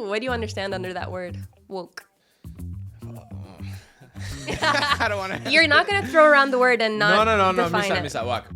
What do you understand under that word? Woke. I don't want to. You're not gonna throw around the word and not define it. Misa, wak.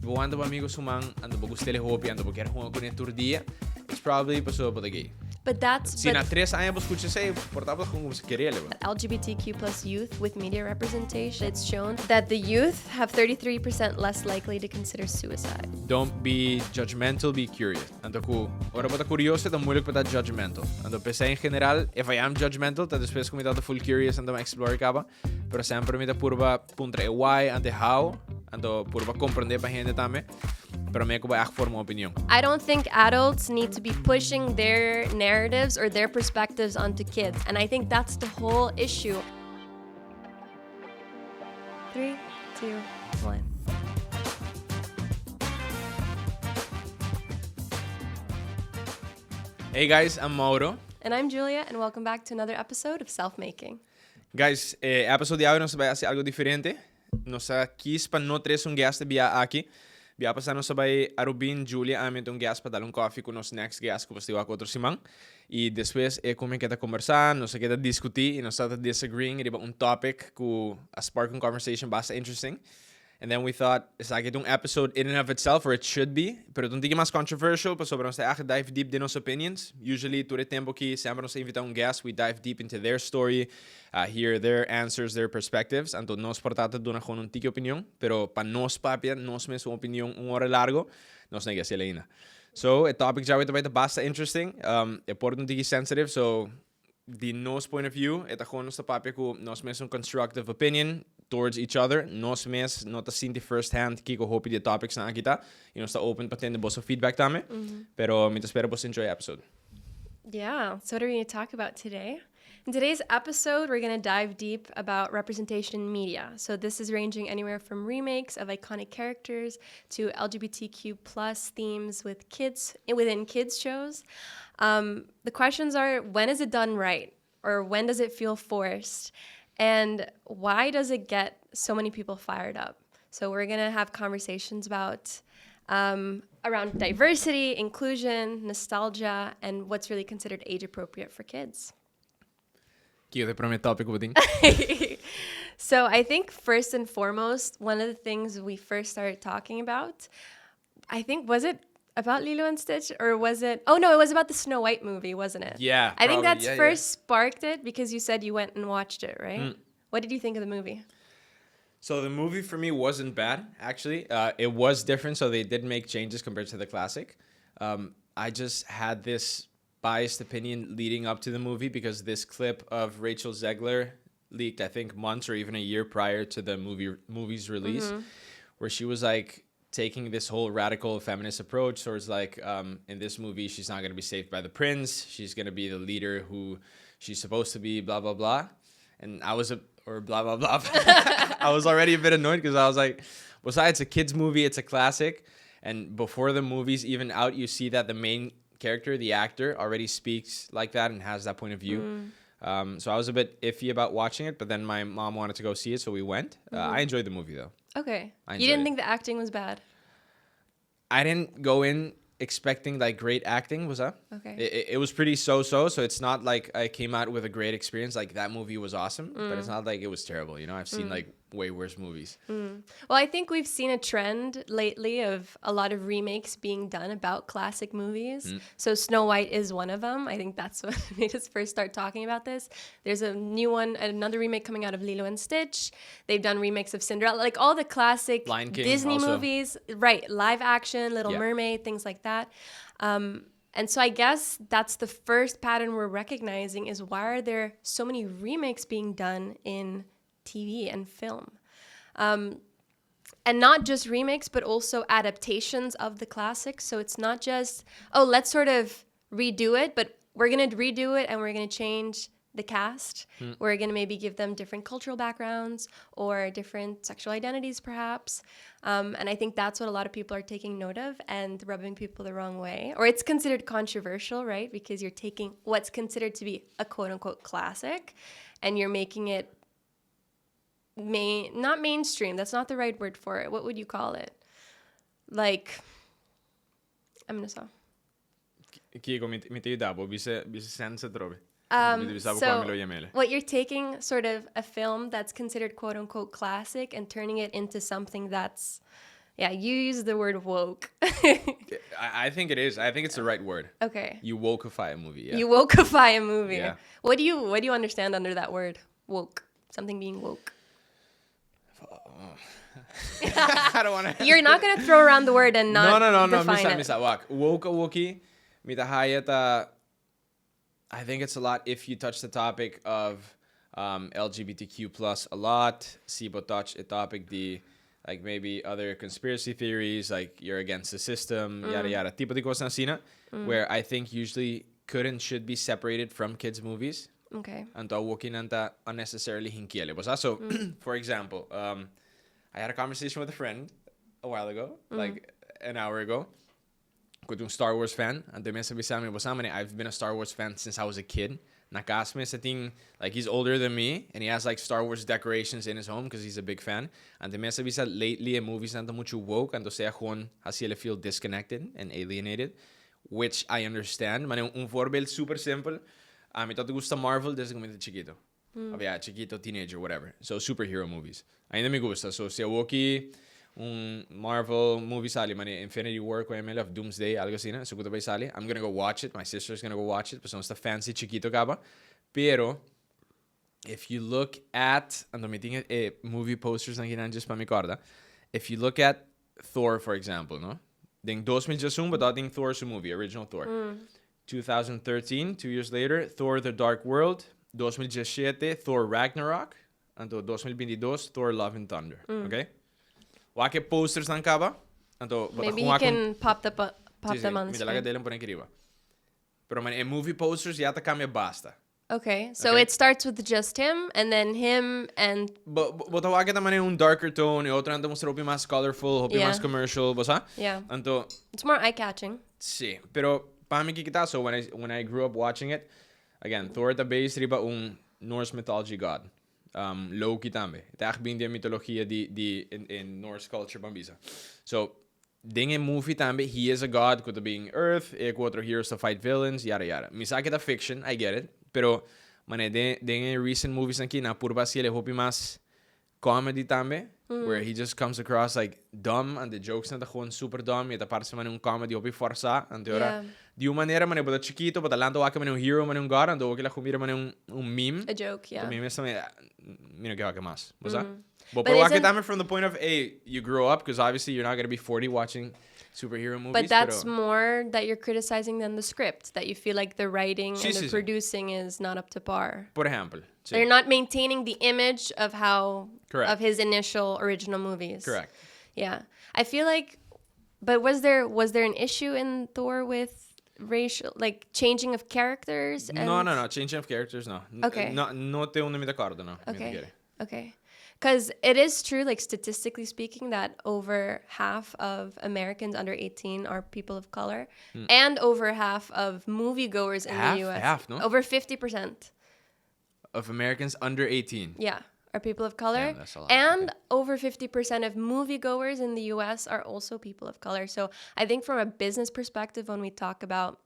Buwan ba amigos sumang ando ba gusto le hopi ando ba quero com a turdia. It's probably pessoa para gay. But that's Si na 3 anos você escuta sei, portava como você queria, leva. LGBTQ plus youth with media representation. It's shown that the youth have 33% less likely to consider suicide. Don't be judgmental, be curious. Ando ko, ora ba ta curioso, ta moeilijk pa ta judgmental. Ando pensei em general, if I am judgmental, ta después como ta full curious ando ma explore kaba, pero sempre mi ta purba puntra e why ante how, ando purba compreender pa gente tame. Pero me ko ba echt forma opinion. I don't think adults need to be pushing their narratives or their perspectives onto kids. And I think that's the whole issue. 3, 2, 1. Hey guys, I'm Mauro. And I'm Giulia, and welcome back to another episode of Self-Making. Guys, episode de hoy nos vai hacer algo diferente. Nos quis pa no tres un guest via aqui. Via passar nos vai Arubin, Giulia, amin um guest pa dar um coffee com nos next guest que você vai com outro simão. E depois como que tá conversar, nos que tá discutir e nos tá disagreeing riba um topic que a spark um conversation bastante interesting. And then we thought, it's like an episode in and of itself, or it should be, pero don't think mas controversial, pa sobre nos dive deep in nos opinions. Usually, todo tempo que sempre nos invita guest, we dive deep into their story, hear their answers, their perspectives. Anto nos portata dona gewoon een tiki opinion, pero pa nos papia, nos mesmo opinion hora largo, nos nega se leina. So, a topic já vai também basta interesting, important tiki sensitive, so the nos point of view, eta gewoon nos papia ku nos mesmo constructive opinion towards each other. Nos mes nota sinti first hand kiko hopi the topics na kita. You know, sta open patin de bosso feedback tame. Pero me espero vos enjoy episode. Yeah, so what are we going to talk about today? In today's episode, we're going to dive deep about representation in media. So this is ranging anywhere from remakes of iconic characters to LGBTQ plus themes with kids within kids shows. The questions are, when is it done right? Or when does it feel forced? And why does it get so many people fired up? So we're going to have conversations about around diversity, inclusion, nostalgia, and what's really considered age appropriate for kids. Kio de primeiro tópico buding. So I think first and foremost, one of the things we first started talking about, I think, was it about Lilo and Stitch, or was it? Oh no, it was about the Snow White movie, wasn't it? Yeah, I think that's probably, sparked it because you said you went and watched it, right? What did you think of the movie? So the movie for me wasn't bad, actually. It was different, so they did make changes compared to the classic. I just had this biased opinion leading up to the movie because this clip of Rachel Zegler leaked, I think, months or even a year prior to the movie's release, where she was like taking this whole radical feminist approach. So it's like, in this movie, she's not going to be saved by the prince. She's going to be the leader who she's supposed to be, blah, blah, blah. And I was or blah, blah, blah. I was already a bit annoyed because I was like, besides, it's a kid's movie, it's a classic. And before the movie's even out, you see that the main character, the actor, already speaks like that and has that point of view. So I was a bit iffy about watching it, but then my mom wanted to go see it, so we went. I enjoyed the movie, though. Okay. You didn't think the acting was bad? I didn't go in expecting like great acting, was that? Okay. It was pretty so it's not like I came out with a great experience. Like that movie was awesome, but it's not like it was terrible. You know, I've seen like way worse movies. Well, I think we've seen a trend lately of a lot of remakes being done about classic movies. So Snow White is one of them. I think that's what made us first start talking about this. There's a new one, another remake coming out of Lilo and Stitch. They've done remakes of Cinderella, like all the classic Lion King Disney also. movies, right? Live action, Little Mermaid, things like that. And so I guess that's the first pattern we're recognizing is why are there so many remakes being done in TV and film? And not just remakes, but also adaptations of the classics. So it's not just, oh, let's sort of redo it, but we're going to redo it and we're going to change the cast. We're going to maybe give them different cultural backgrounds or different sexual identities, perhaps. And I think that's what a lot of people are taking note of and rubbing people the wrong way. Or it's considered controversial, right? Because you're taking what's considered to be a quote-unquote classic and you're making it not mainstream. That's not the right word for it. What would you call it? Like, I'm going to say. Kiko, mi te dabo, bise sense trobe. So what you're taking sort of a film that's considered quote unquote classic and turning it into something that's, yeah, you use the word woke. I think it is. I think it's the right word. Okay. You wokeify a movie. Yeah. You wokeify a movie. Yeah. What do you understand under that word? Woke. Something being woke. I don't want to. You're not gonna throw around the word and not define it. Misa. Woki. Mita hayata. I think it's a lot if you touch the topic of LGBTQ plus a lot. Sibo touch a topic like maybe other conspiracy theories, like you're against the system, yada yada. Tipo de cosas así, where I think usually could and should be separated from kids' movies. Okay. Anto woki nanta unnecessarily hinkiele. So, for example, I had a conversation with a friend a while ago, like an hour ago. With a Star Wars fan, and they sabi sa amin, I've been a Star Wars fan since I was a kid. Nakasme sa ting, like he's older than me, and he has like Star Wars decorations in his home because he's a big fan. And they sabi sa lately in movies nanta mucho woke, and to say gewoon hasiele feel disconnected and alienated, which I understand. Mane un voorbeeld super simple. Me te gusta Marvel desde que me chiquito. Chiquito, teenager, whatever. So superhero movies. Ainda me gusta. So si awoki Marvel movie sali, mani Infinity War ko ML of Doomsday, algo así, na. So kuto ba sali? I'm gonna go watch it. My sister's gonna go watch it. Pero son fancy chiquito ka ba? Pero if you look at, ando meeting movie posters na ginanjus pa mi korda. If you look at Thor, for example, no? Ding 2001, but dating Thor's movie, original Thor. 2013, 2 years later, Thor: The Dark World. 2017, Thor: Ragnarok. Anto 2022, Thor: Love and Thunder. Okay? Wake posters ng kaba? Anto, maybe you can pop them on the screen. Dele por aqui. Pero man, movie posters yata kami basta. Okay, so it starts with just him, and then him, and... But wake naman un darker tone, e otro nanta mostrar hopi mas colorful, hopi mas commercial, basa? Yeah. Anto... It's more eye-catching. Sí, pero pa mi kikita, so when I grew up watching it, again, Thor the base riba un Norse mythology god. Loki tambe. Ito actually yung mythology in Norse culture pambisa. So, ding in movie tambe, he is a god, kuto being Earth, otro heroes to fight villains, yada yada. Misake the fiction, I get it. Pero, mane, ding in recent movies na purba siya hopi mas comedy tambe, where he just comes across like dumb, and the jokes na gewoon super dumb, yata para sa man un comedy hopi forsa, and ora, di uma manera mane, bota chiquito, bota lanto waka man un hero, man un god, and do wakila kumira man un meme. A joke, yeah. So, meme sa mino que waka mas, bosa? But waka tame from the point of, hey, you grow up, because obviously you're not going to be 40 watching superhero movies. But that's more that you're criticizing than the script, that you feel like the writing and the producing is not up to par. Por ejemplo. Sí. They're not maintaining the image of how... Correct. Of his initial original movies. Correct. Yeah. I feel like... But was there an issue in Thor with racial... Like, changing of characters? And... No. Changing of characters, no. Okay. No te uno mi d'accordo, no. Okay. Because it is true, like statistically speaking, that over half of Americans under 18 are people of color, and over half of moviegoers in the U.S. Half, no? Over 50% of Americans under 18. Yeah, are people of color. Damn, that's a lot. And over 50% of moviegoers in the U.S. are also people of color. So I think from a business perspective, when we talk about,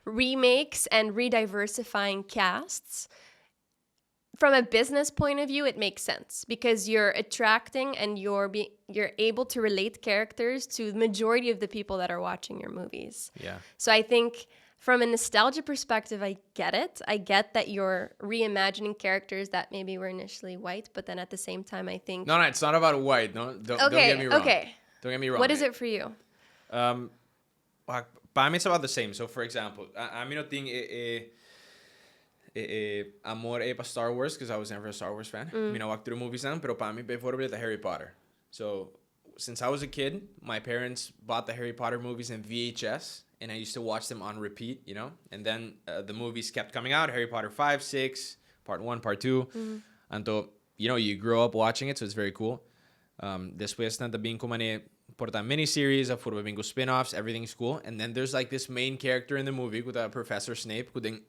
remakes and rediversifying casts, from a business point of view, it makes sense because you're attracting and you're able to relate characters to the majority of the people that are watching your movies. Yeah. So I think from a nostalgia perspective, I get it. I get that you're reimagining characters that maybe were initially white, but then at the same time, I think... No, it's not about white. No, don't get me wrong. Okay. Don't get me wrong. What is it for you? Para me, it's about the same. So, for example, I'm not thinking... amor pa Star Wars because I was never a Star Wars fan. I walked through movies now, pero para mí before the Harry Potter. So since I was a kid, my parents bought the Harry Potter movies in VHS, and I used to watch them on repeat, And then the movies kept coming out: Harry Potter 5, 6, Part 1, Part 2. And so, you grow up watching it, so it's very cool. Después na tabing ko mane porta miniseries, of puro bingo spin-offs, everything's cool. And then there's like this main character in the movie with Professor Snape, kuding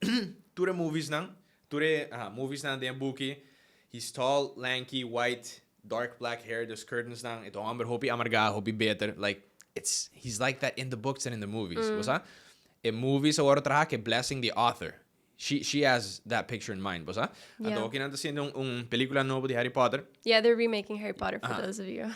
ture movies nang den buki. He's tall, lanky, white, dark black hair, there's curtains nang. Ito amber hopi amarga, hopi better. Like he's like that in the books and in the movies. movie sa oras traha que blessing the author. She has that picture in mind, bosa? Yeah. Ato okay nanta siendo película novo de Harry Potter. Yeah, they're remaking Harry Potter for those of you.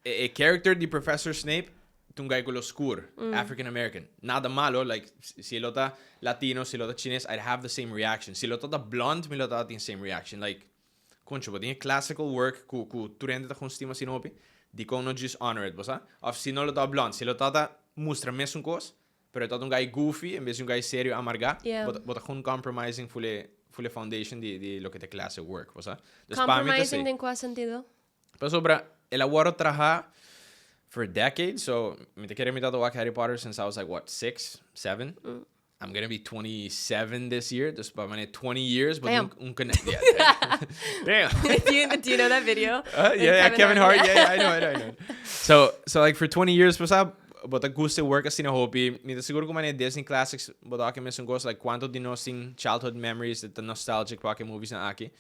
A character di Professor Snape, tungay ko lo oscuro, African American. Nada malo, like si lota Latino, si lota Chinese, I'd have the same reaction. Si lota da blonde, mi lota the same reaction. Like, concho, but in classical work, ku turende ta kung stima sinopi, di ko no just honor it, bosa? Of si no lota blonde, si lota ta mustra mesmo cos, pero ito un guy goofy, en vez de un guy serio amarga, but akong compromising fully foundation di lo que te classic work, bosa? Compromising din kwa sentido? Pero sobra, elawaro traha for decades, so me te quiero imitar to watch Harry Potter since I was like, what, 6, 7? I'm gonna be 27 this year, just about 20 years, but damn. Damn. do you know that video? Yeah, Kevin Hart. Yeah, I know. So like for 20 years, but the gusto work as sinahopi, nito siguro ko man Disney classics, but ako mesmo goes like quanto dinosing childhood memories that the nostalgic pake movies na aki.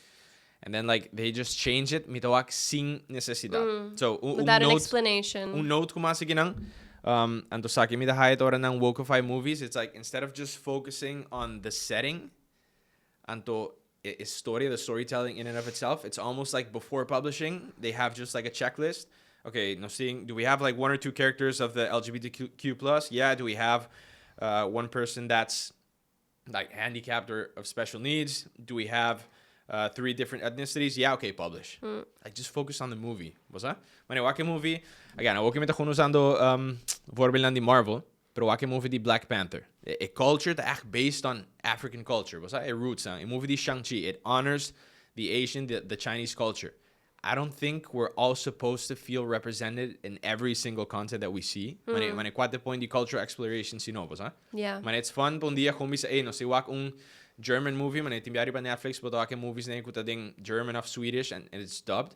And then like they just change it, mitawak sing necesidad. So without an explanation. Un note ko masige nang anto sa akin mitahayat ora ng Wokify movies, it's like instead of just focusing on the setting, anto the storytelling in and of itself, it's almost like before publishing, they have just like a checklist. Okay, no seeing, do we have like 1 or 2 characters of the LGBTQ plus? Yeah, do we have one person that's like handicapped or of special needs? Do we have 3 different ethnicities? Yeah, okay, publish. Like just focus on the movie. Bosa? Mane wake movie, again, wake meta kun usando voorbeelden di Marvel, pero wake movie di Black Panther. A culture that act based on African culture. Bosa? A roots. A movie di Shang-Chi. It honors the Asian, the Chinese culture. I don't think we're all supposed to feel represented in every single content that we see. Mane kwate point di cultural exploration sinobos, huh? Yeah. Mane it's fun pon dia kung bisa no si wak German movie, mane timbiari pa Netflix but wak movies na kuta ding German of Swedish and it's dubbed.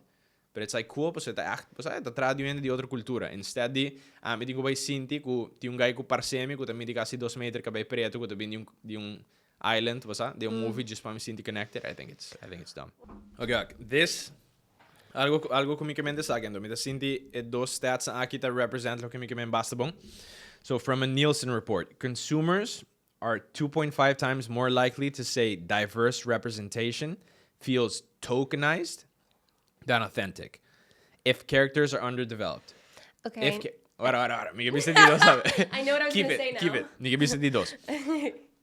But it's like cool pues ita act pues ita traduendo di outra cultura. Instead di me digo bay sinti ku ti un guy ku parsemi ku tamidi kasi 2 meter ka bay preto ku tabi di un island was de un movie just pa me sinti connected. I think it's dumb. Okay, this algo comicamente sagendo. Me sinti 2 stats aqui that represent lo que comicamente basta bom. So from a Nielsen report, consumers are 2.5 times more likely to say diverse representation feels tokenized than authentic if characters are underdeveloped. Okay. Ahora. Me give me sentido, sabe? I know what I was going to say now. Keep it. Me give me sentidos.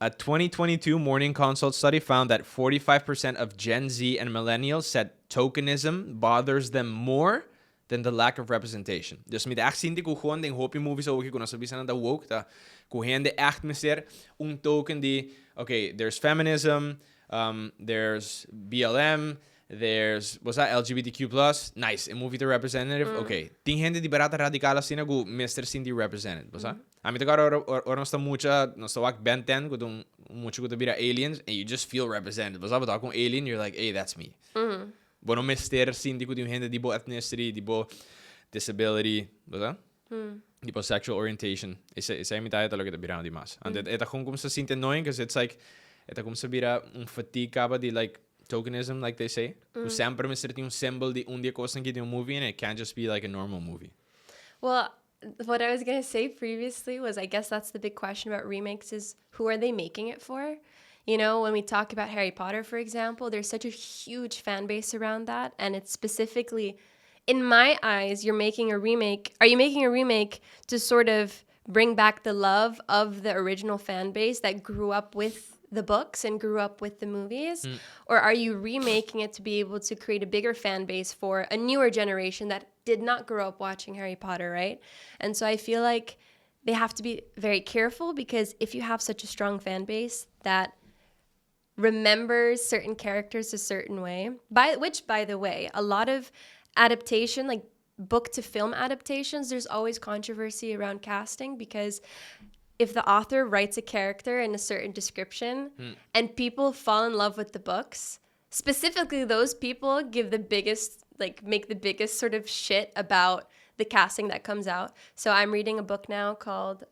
A 2022 Morning Consult study found that 45% of Gen Z and millennials said tokenism bothers them more than the lack of representation. Dus met echt sinti ko gewoon den hopi movies ook ko nasabi sana da woke da ko hende echt meser token di okay, there's feminism, there's BLM, there's what's that LGBTQ plus, nice, a movie to representative. Okay, ting hende di barata radicala sina go Mr. Cindy represented, bosa? A mí te caro or no está mucha, no está wak Ben 10 con mucho que te vira aliens and you just feel represented. Bosa ba con alien, you're like, hey, that's me. Bueno, Mr. Cindy ko yung gente dibo ethnicity, dibo disability, bosa? Dibo sexual orientation. Isa yung tayo talaga te bira di mas. And eta kung sa sinte annoying because it's like eta kung sa bira fatigue ka ba di like tokenism, like they say. Kung sempre Mr. yung symbol di undi kosan ki yung movie and it can't just be like a normal movie. Well, what I was going to say previously was I guess that's the big question about remakes is who are they making it for? You know, when we talk about Harry Potter, for example, there's such a huge fan base around that. And it's specifically, in my eyes, you're making a remake. Are you making a remake to sort of bring back the love of the original fan base that grew up with the books and grew up with the movies? Or are you remaking it to be able to create a bigger fan base for a newer generation that did not grow up watching Harry Potter, right? And so I feel like they have to be very careful because if you have such a strong fan base that remembers certain characters a certain way, which, by the way, a lot of adaptation, like book to film adaptations, there's always controversy around casting because if the author writes a character in a certain description and people fall in love with the books, specifically those people give the biggest, like make the biggest sort of shit about the casting that comes out. So I'm reading a book now called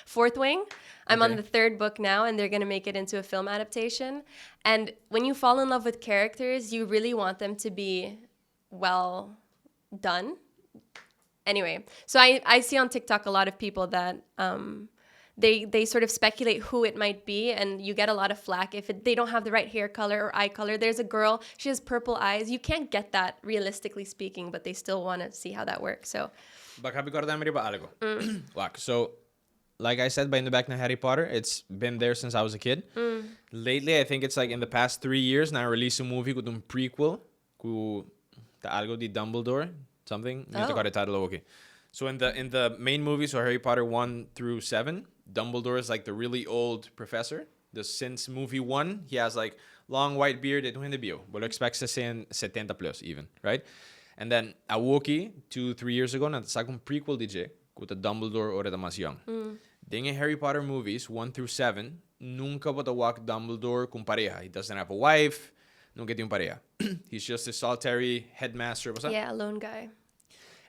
Fourth Wing. I'm on the 3rd book now and they're going to make it into a film adaptation. And when you fall in love with characters, you really want them to be well done. Anyway, so I see on TikTok a lot of people that they sort of speculate who it might be, and you get a lot of flack if they don't have the right hair color or eye color. There's a girl, she has purple eyes. You can't get that realistically speaking, but they still want to see how that works. So baka recordar-me ba algo? Wak. So, like I said, by in the back na Harry Potter, it's been there since I was a kid. Lately, I think it's like in the past 3 years, na release a movie with a prequel ku ta algo di Dumbledore, something. Okay. So in the main movie, so Harry Potter 1 through 7, Dumbledore is like the really old professor. Since movie 1, he has like long white beard. Ito hindi bio. But expects to say 70 plus even, right? And then Awoki 2-3 years ago, na sa kung prequel DJ, kuta Dumbledore ora mas young. Dinge Harry Potter movies 1 through 7, nunca watawak Dumbledore kung pareha. He doesn't have a wife, nunca tiene pareha. He's just a solitary headmaster. Yeah, a lone guy.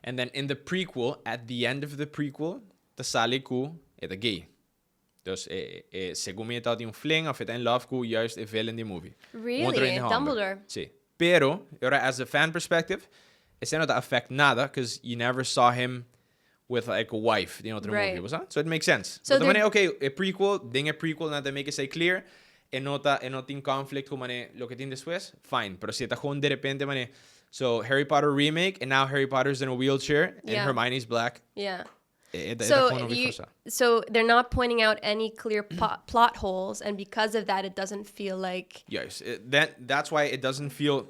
And then in the prequel, at the end of the prequel, tasali ko ito gay. Dus según mi tao yung fling of it in love ko juist a villain in the movie. Really? Dumbledore? Sí. Pero, ahora as a fan perspective, it's not affect nada because you never saw him with like a wife, you know, the movie. So it makes sense. So okay, a prequel, ding a prequel na to make it say clear, enota in conflict kung mane lo que tiene después, fine. Pero si tajón de repente mane, so Harry Potter remake, and now Harry Potter's in a wheelchair, and Hermione's black. Yeah. So they're not pointing out any clear plot holes, and because of that, it doesn't feel like... Yes, that's why it doesn't feel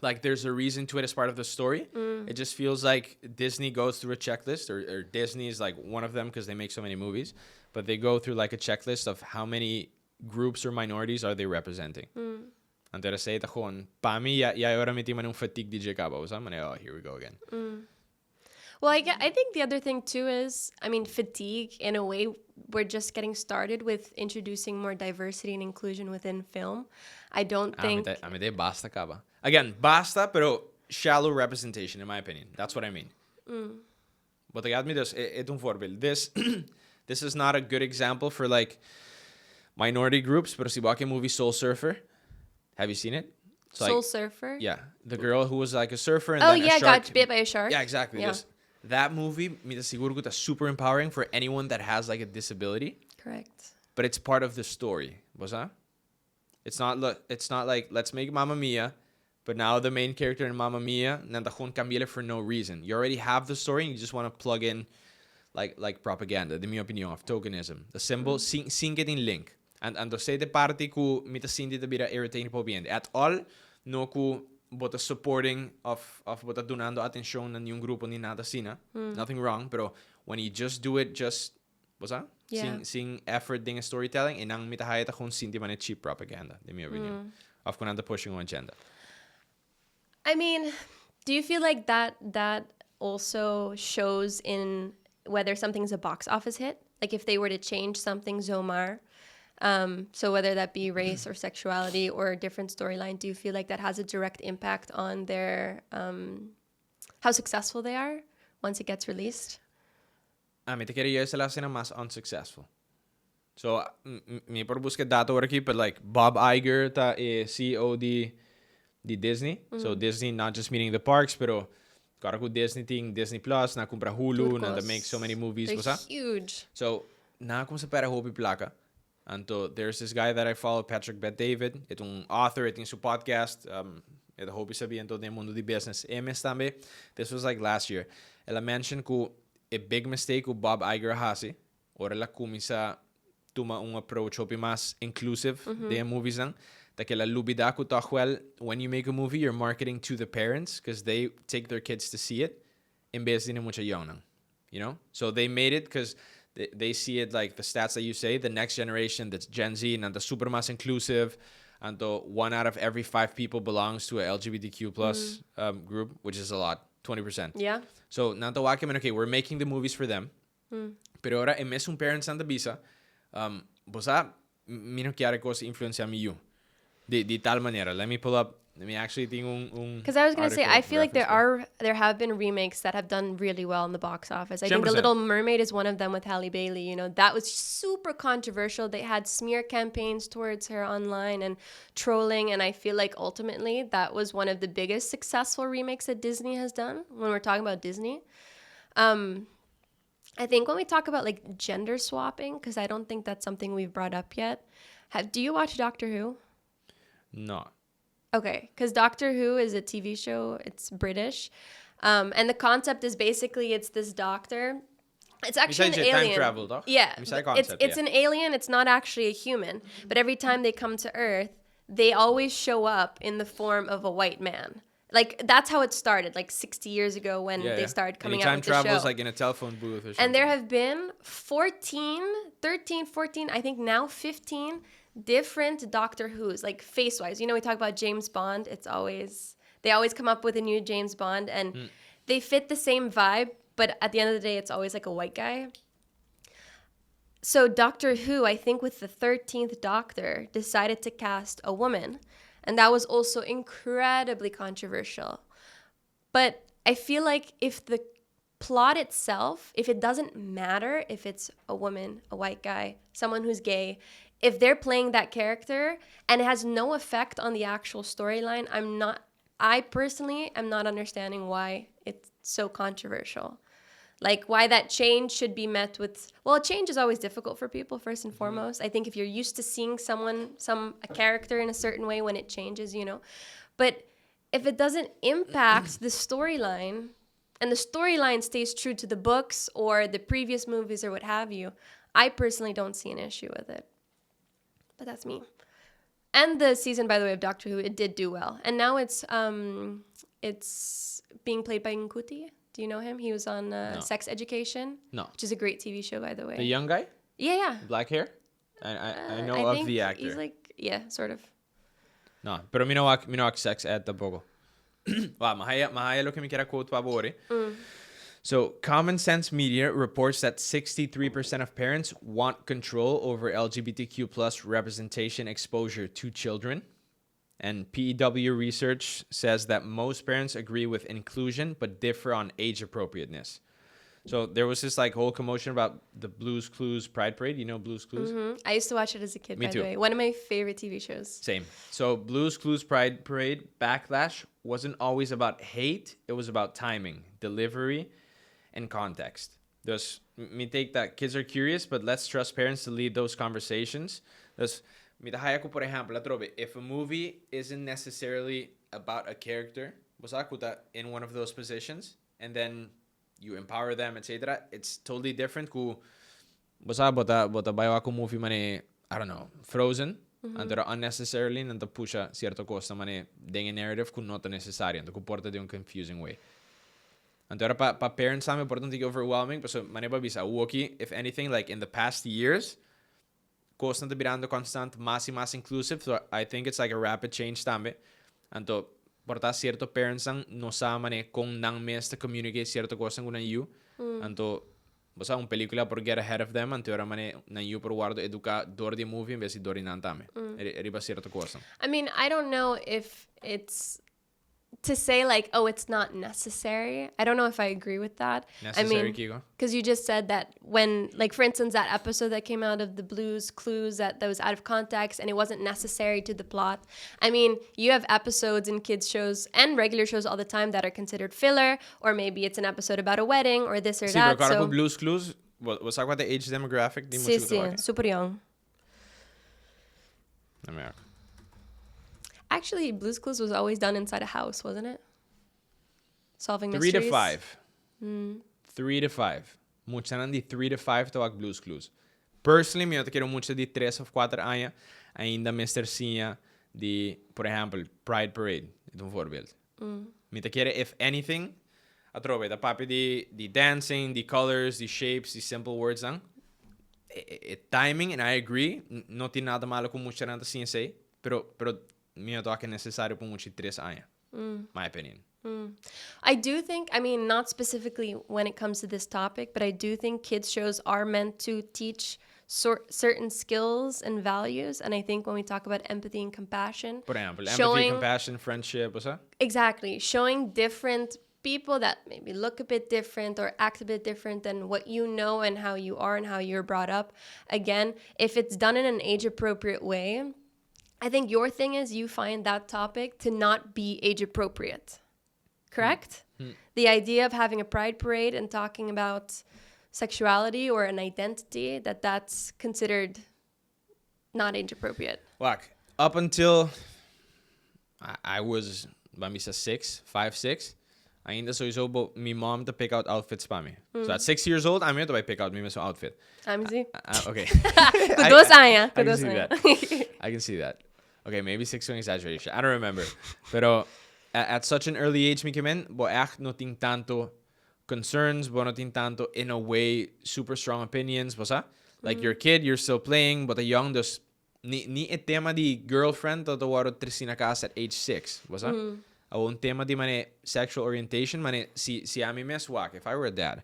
like there's a reason to it as part of the story. It just feels like Disney goes through a checklist, or Disney is like one of them because they make so many movies, but they go through like a checklist of how many groups or minorities are they representing. Antara say ita gewoon, pami, ya ahora meti man un fatigue DJ kaba. Oh, here we go again. Well, I think the other thing too is, I mean, fatigue, in a way, we're just getting started with introducing more diversity and inclusion within film. I don't think... basta kaba. Again, basta, pero shallow representation, in my opinion. That's what I mean. But I me this, un voorbeeld. This is not a good example for like minority groups, pero si baka movie Soul Surfer. Have you seen it? Soul Surfer? Yeah. The girl who was like a surfer and then a shark. Got bit by a shark. Yeah, exactly. Yeah. That movie, me siguro is super empowering for anyone that has like a disability. Correct. But it's part of the story. Bosa? It's not like let's make Mamma Mia, but now the main character in Mamma Mia nandajon cambiale for no reason. You already have the story and you just want to plug in like propaganda, de mi opinion, of tokenism. The symbol sin getting link. And to say the party ku mita sindi ta bira irritating po bien. At all no ku bota supporting of bota donando atensyon ng yung grupo ni nada sina. Nothing wrong, pero when you just do it bosa? Yeah. Sing effort ding storytelling, inang mitahayat akong sindi man cheap propaganda, in my opinion. Of kunanda pushing on agenda. I mean, do you feel like that also shows in whether something's a box office hit? Like if they were to change something, Zomar, so whether that be race or sexuality or a different storyline, do you feel like that has a direct impact on their how successful they are once it gets released? Me te quería sila sina mas unsuccessful. So, me por buscar data ahora aquí, but like Bob Iger ta CEO di Disney. So Disney not just meaning the parks, pero cara ko Disney ting Disney Plus na kumpra Hulu na that makes so many movies. They're huge. So, na kung sa pera hopi plaka. Anto, there's this guy that I follow, Patrick Bet-David. Itong author, itong su podcast. Ito hopi sabihin to de mundo di business. MS tambe. This was like last year. Ela mentioned ko a big mistake ko Bob Iger hasi. Ora la kumisa tuma un approach hopi mas inclusive de movies lang. Take la lubida ko tahuel, when you make a movie, you're marketing to the parents because they take their kids to see it. In vez de mucha young, you know? So they made it because they see it like the stats that you say, the next generation that's Gen Z and the super mas inclusive, and the 1 out of every 5 people belongs to a LGBTQ plus group, which is a lot, 20%. Yeah. So nanto wakiman, okay, we're making the movies for them. Pero ahora, en mes un parents anda bisa, bosa, mino kiara ko si influencia mi you. De tal manera. Let me actually think because I was going to say, I feel like there have been remakes that have done really well in the box office. I think 100%. The Little Mermaid is one of them with Halle Bailey. You know, that was super controversial. They had smear campaigns towards her online and trolling. And I feel like ultimately that was one of the biggest successful remakes that Disney has done when we're talking about Disney. I think when we talk about like gender swapping, because I don't think that's something we've brought up yet. Do you watch Doctor Who? No. Okay, because Doctor Who is a TV show. It's British. And the concept is basically it's this doctor. It's actually an alien. Time travel, though. Yeah, it's an alien. It's not actually a human. But every time they come to Earth, they always show up in the form of a white man. Like, that's how it started, like 60 years ago when they started coming out with the show. Time travels like in a telephone booth or something. And there have been 13, 14, I think now 15 different Doctor Who's, like face-wise. You know, we talk about James Bond. They always come up with a new James Bond, and they fit the same vibe, but at the end of the day, it's always like a white guy. So Doctor Who, I think with the 13th Doctor, decided to cast a woman. And that was also incredibly controversial. But I feel like if the plot itself, if it doesn't matter if it's a woman, a white guy, someone who's gay, if they're playing that character and it has no effect on the actual storyline, I personally am not understanding why it's so controversial. Like, why that change should be met with... Well, change is always difficult for people, first and foremost. I think if you're used to seeing a character in a certain way, when it changes, you know. But if it doesn't impact the storyline, and the storyline stays true to the books or the previous movies or what have you, I personally don't see an issue with it. But that's me. And the season, by the way, of Doctor Who, it did do well. And now it's being played by Nkuti. Do you know him? He was on Sex Education. No. Which is a great TV show, by the way. The young guy? Yeah. Black hair? I know of the actor. He's like, yeah, sort of. No, pero mi no sex ed tampoco. Wow, mahaya lo que me quiera quote pabori. So, Common Sense Media reports that 63% of parents want control over LGBTQ plus representation exposure to children. And PEW research says that most parents agree with inclusion, but differ on age appropriateness. So there was this like whole commotion about the Blue's Clues Pride Parade. You know Blue's Clues? Mm-hmm. I used to watch it as a kid, Me by too. the way. One of my favorite TV shows. Same. So Blue's Clues Pride Parade backlash wasn't always about hate. It was about timing, delivery, and context. Thus, me take that kids are curious, but let's trust parents to lead those conversations. Thus, por ejemplo, if a movie isn't necessarily about a character, in one of those positions, and then you empower them, etc., it's totally different. Bota bayo ako movie mane, I don't know, Frozen, antara unnecessarily nanta pusha cierto cosa mane deng narrative kung not necessary, anto comporta de un confusing way. Antara pa parents sa me importante overwhelming, pero mane ba bisa uoki, if anything, like in the past years, constante virando constant más y más inclusive. So I think it's like a rapid change tambe. Anto, porta cierto parents ang no samane kung nang mes to communicate cierto cosa ng you. Anto, basta un película por get ahead of them, anto ora mane na you por guardo educa dor di movie invece dor in antame. Riba cierto cosa. I mean, I don't know if it's to say like, oh, it's not necessary. I don't know if I agree with that. Necessary, Kiko? Because you just said that when, like, for instance, that episode that came out of the Blue's Clues that was out of context and it wasn't necessary to the plot. I mean, you have episodes in kids shows and regular shows all the time that are considered filler, or maybe it's an episode about a wedding or this or that. Pero so Blue's Clues, was that what the age demographic? Sí, super young. America. Actually, Blue's Clues was always done inside a house, wasn't it? Solving 3 mysteries. to 5. 3 to 5. Mucha nan di 3 to 5 tawag Blue's Clues. Personally, me quero mucho di 3 of 4 anos ainda mestersinha de, por exemplo, Pride Parade. Ito voorbeeld. Me te quero, if anything, atrobe, da papi di dancing, the colors, the shapes, the simple words lang. Timing, and I agree, no tiene nada malo com mucha nanta CNC, pero me toca necessário por mucho 3 anos. My opinion. I do think, I mean, not specifically when it comes to this topic, but I do think kids shows are meant to teach certain skills and values. And I think when we talk about empathy and compassion, por ejemplo, empathy, compassion, friendship, what's that? Exactly. Showing different people that maybe look a bit different or act a bit different than what you know and how you are and how you're brought up. Again, if it's done in an age-appropriate way, I think your thing is you find that topic to not be age-appropriate. Correct? The idea of having a pride parade and talking about sexuality or an identity, that's considered not age appropriate. Like, up until I was, maybe 5, 6, ainda sowieso my mom to pick out outfits pa me. So at 6 years old, I'm going to pick out me mismo outfit. Amzi. Okay. Kudos aya. I can see that. I can see that. Okay, maybe 6 is an exaggeration. I don't remember. Pero at such an early age, mi kimen, bo echt no ting tanto concerns, bo no ting tanto, in a way, super strong opinions, bosa? Like, you're a kid, you're still playing, but a young, dus, ni e tema di girlfriend to waro trisina kas at age 6, bosa? Un tema di mane sexual orientation, mane si ami mes wak, if I were a dad.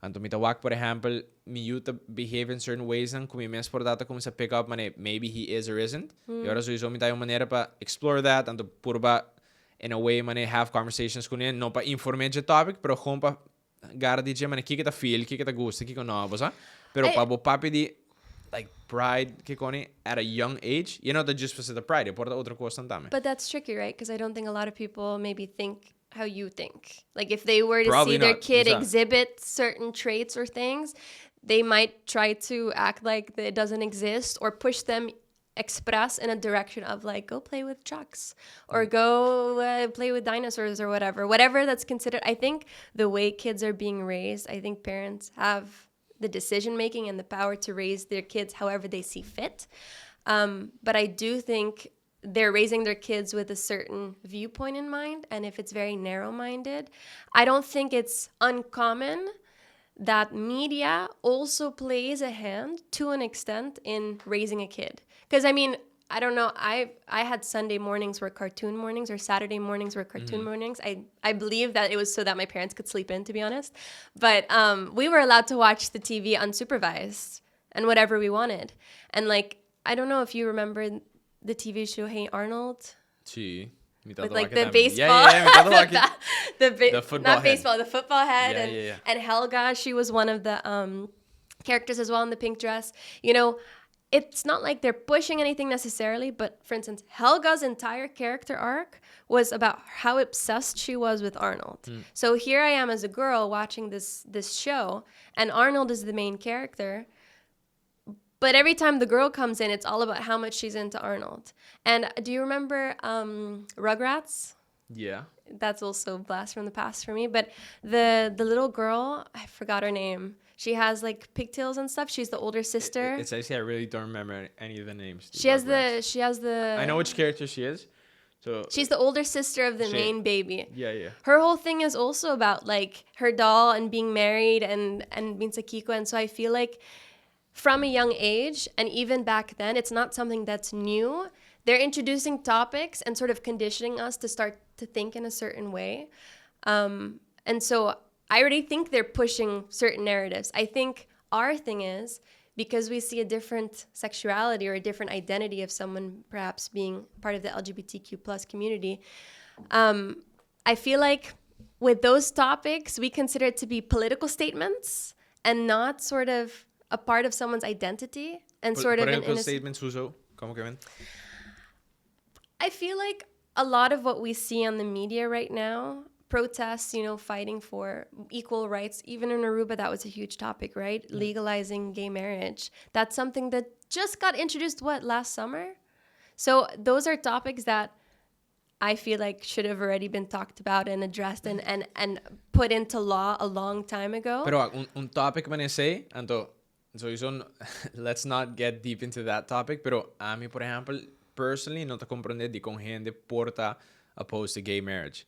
Anto mita wak, por example, mi youth behave in certain ways nang kumi mes por data kung sa pick up, mane maybe he is or isn't. Y ahora sowieso mita yung manera pa explore that, anto puro ba in a way mane have conversations kun yan, no pa informe je topic, pero kung pa gara di je mane kikita feel, kikita gusto, kiko no, bosa? Pero pa bo papi di like pride kikoni at a young age, you know, that just was the pride. Porta otra cosa tame. But that's tricky, right? Because I don't think a lot of people maybe think how you think. Like if they were to Probably see their not. kid Exactly. exhibit certain traits or things, they might try to act like it doesn't exist or push them express in a direction of like, go play with trucks or go play with dinosaurs or whatever that's considered. I think the way kids are being raised, I think parents have the decision making and the power to raise their kids however they see fit. But I do think they're raising their kids with a certain viewpoint in mind. And if it's very narrow-minded, I don't think it's uncommon that media also plays a hand to an extent in raising a kid. Because I mean, I don't know, I had Sunday mornings were cartoon mornings or Saturday mornings were cartoon mornings. I believe that it was so that my parents could sleep in, to be honest. But we were allowed to watch the TV unsupervised and whatever we wanted. And like, I don't know if you remember the TV show Hey Arnold. Sí. With like the baseball, the football, not baseball, the football head, and Helga, she was one of the characters as well in the pink dress. You know, it's not like they're pushing anything necessarily, but for instance, Helga's entire character arc was about how obsessed she was with Arnold. So here I am as a girl watching this show, and Arnold is the main character. But every time the girl comes in, it's all about how much she's into Arnold. And do you remember Rugrats? Yeah. That's also a blast from the past for me. But the little girl, I forgot her name. She has like pigtails and stuff. She's the older sister. It's actually I really don't remember any of the names. She has the. I know which character she is. So she's the older sister of the main baby. Yeah. Her whole thing is also about like her doll and being married and being Sakiko. And so I feel like from a young age, and even back then, it's not something that's new. They're introducing topics and sort of conditioning us to start to think in a certain way. And so I already think they're pushing certain narratives. I think our thing is, because we see a different sexuality or a different identity of someone perhaps being part of the LGBTQ plus community, I feel like with those topics, we consider it to be political statements and not sort of a part of someone's identity and sort of political statements. Como que ven? I feel like a lot of what we see on the media right now, protests, you know, fighting for equal rights, even in Aruba, that was a huge topic, right? Legalizing gay marriage. That's something that just got introduced, last summer? So those are topics that I feel like should have already been talked about and addressed and put into law a long time ago. Pero un topic man say, Anto, so let's not get deep into that topic, pero a mí, por ejemplo, personally, no te comprende di con gente porta opposed to gay marriage.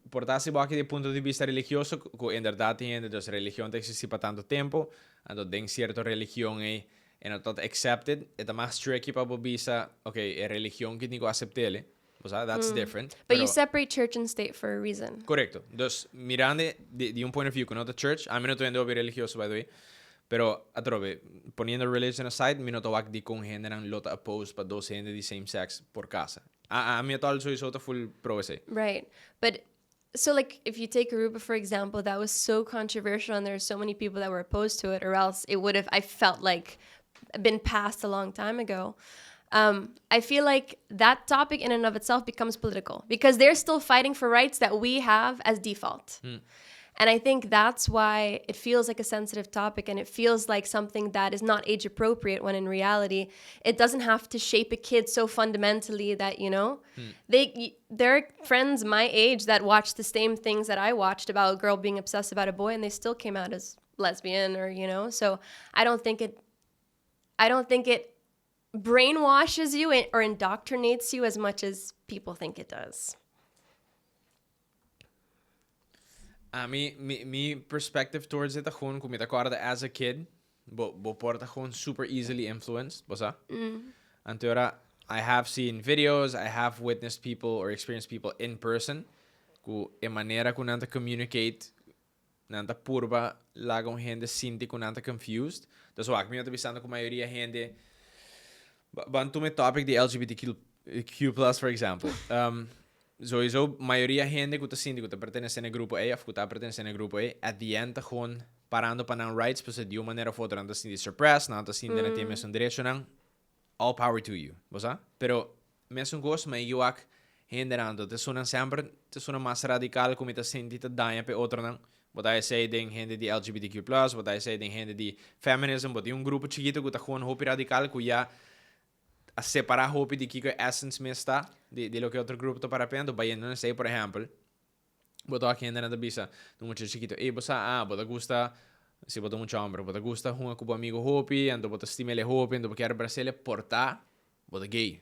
Porta si baki de punto de vista religioso, ko en verdad gente dus religión te existe pa tanto tempo, ando den cierto religión en not accepted, eta más tricky pa bobisa, okay, e religión que nico aceptele. That's different. But you separate church and state for a reason. Correcto. Dus, mirando de un point of view, not the church, a mí no te vendo religioso, by the way, pero, atrobe, poniendo religion aside, mi no tawag di kung gente ng lota opposed pa dos gente di same sex por casa. A mí atal soy sota full pro ese. Right. But, so like, if you take Aruba, for example, that was so controversial and there are so many people that were opposed to it, or else it would have, I felt like, been passed a long time ago. I feel like that topic in and of itself becomes political because they're still fighting for rights that we have as default. And I think that's why it feels like a sensitive topic, and it feels like something that is not age appropriate, when in reality, it doesn't have to shape a kid so fundamentally that, there are friends my age that watched the same things that I watched about a girl being obsessed about a boy, and they still came out as lesbian, or, so I don't think it brainwashes you or indoctrinates you as much as people think it does. Me perspective towards it gewoon, kung me acorda as a kid, bo porta gewoon super easily influenced, bosa? Antora, I have seen videos, I have witnessed people or experienced people in person, ku e manera ku nanta communicate, nanta purba, lagong gente sinti ku nanta confused. Dus wak, me bisando ku maioria gente, bantu me topic de LGBTQ+, for example. Sowieso, maioria gente que sinti que pertenece ao grupo A, of que pertenece ao grupo A, at the end, gewoon parando para não rights, pues de uma maneira ou outra, não está suppressed, não está sendo na tem mesmo direito, não. All power to you, bosa? Pero, mesmo gosto, mas eu acho, gente não, te suena sempre, te suena mais radical, como te senti te danha pe outro, não. Wat hij zei, denk gente de LGBTQ+, wat hij zei, denk gente de feminism, wat die grupo chiquito que tá gewoon hopi radical, que já a separar hopi de que essence me está, de lo que outro grupo tá parapendo, vai não sei, por exemplo, botou aqui ainda na bisa, no muchacho chiquito, bosa, bota gusta, se botou muito homem, bota gusta, com o amigo hopi, ando bota estima ele hopi, ando quer Brasília portar, bota gay,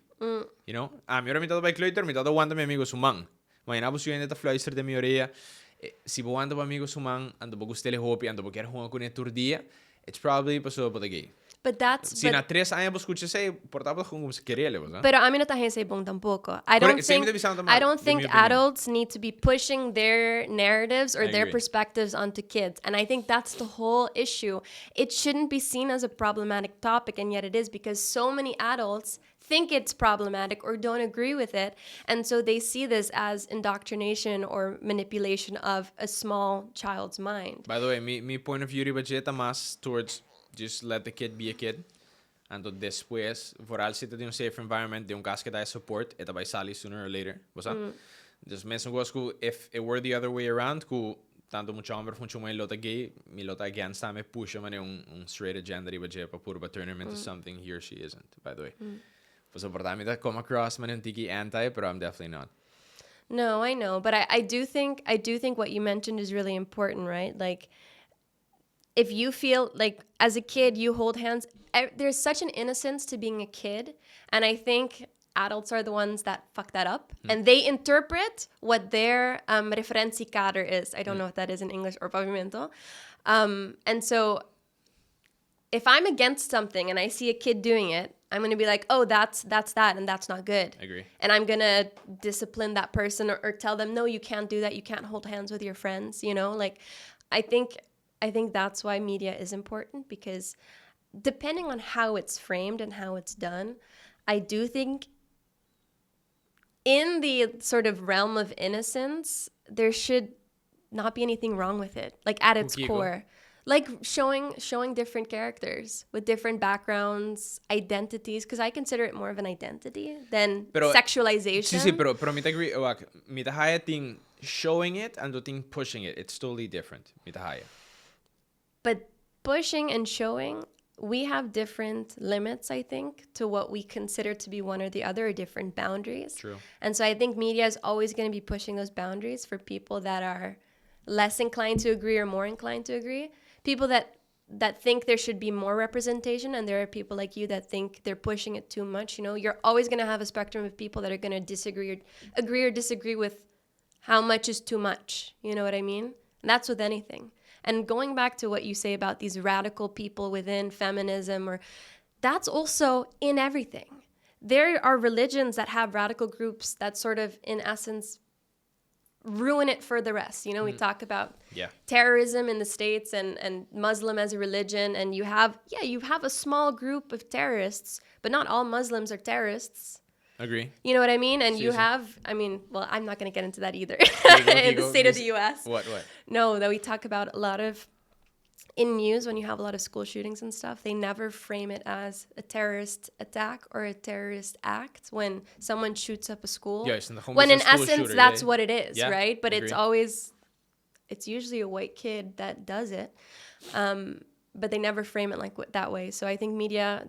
you know? Mi ora mi todo vai kleuter, mi todo aguanta mi amigo sumang, mas na busca ainda tá fluister de mi orelha, se bo ando amigo sumang, ando bo gustele hopi, ando bo quer com ele turdia, it's probably pessoa bota gay. But that's... Si na 3 años escuché say portava como se queria, ¿verdad? Pero a mí no está ese bom tampoco. I don't think adults need to be pushing their narratives or their perspectives onto kids. And I think that's the whole issue. It shouldn't be seen as a problematic topic, and yet it is, because so many adults think it's problematic or don't agree with it. And so they see this as indoctrination or manipulation of a small child's mind. By the way, my point of view riba mas towards just let the kid be a kid. And después, vooral zitten in een safe environment, de caso que dá support, eta vai salir sooner or later. Dus mensen gosto, if it were the other way around, ku tanto mucho hombre funcho mai lota gay, mi lota against me pusha mane un straight agenda riba jepa purba turn him into something he or she isn't, by the way. Pues por me that come across man tiki anti, but I'm definitely not. No, I know, but I do think what you mentioned is really important, right? Like, if you feel like as a kid you hold hands, there's such an innocence to being a kid, and I think adults are the ones that fuck that up, and they interpret what their referenciekader is. I don't know what that is in English, or pavimento. And so if I'm against something and I see a kid doing it, I'm going to be like, oh, that's that, and that's not good. I agree. And I'm going to discipline that person or tell them, no, you can't do that. You can't hold hands with your friends, Like, I think that's why media is important, because depending on how it's framed and how it's done, I do think in the sort of realm of innocence, there should not be anything wrong with it. Like, at its core. Like showing different characters with different backgrounds, identities, because I consider it more of an identity than sexualization. Sí, pero me agree. Me haya thing showing it and the thing pushing it. It's totally different. Me haya. But pushing and showing, we have different limits, I think, to what we consider to be one or the other, or different boundaries. True. And so I think media is always going to be pushing those boundaries for people that are less inclined to agree or more inclined to agree. People that think there should be more representation, and there are people like you that think they're pushing it too much. You're always going to have a spectrum of people that are going to disagree or agree or disagree with how much is too much. You know what I mean? And that's with anything. And going back to what you say about these radical people within feminism, that's also in everything. There are religions that have radical groups that sort of, in essence, ruin it for the rest. We talk about terrorism in the States and Muslim as a religion, and you have a small group of terrorists, but not all Muslims are terrorists. Agree. You know what I mean? And I'm not going to get into that either. In the state of the U.S. What? No, that we talk about a lot of, in news, when you have a lot of school shootings and stuff, they never frame it as a terrorist attack or a terrorist act when someone shoots up a school. Yes, when in essence, shooter, that's what it is, right? But agree. It's always it's usually a white kid that does it. But they never frame it like that way. So I think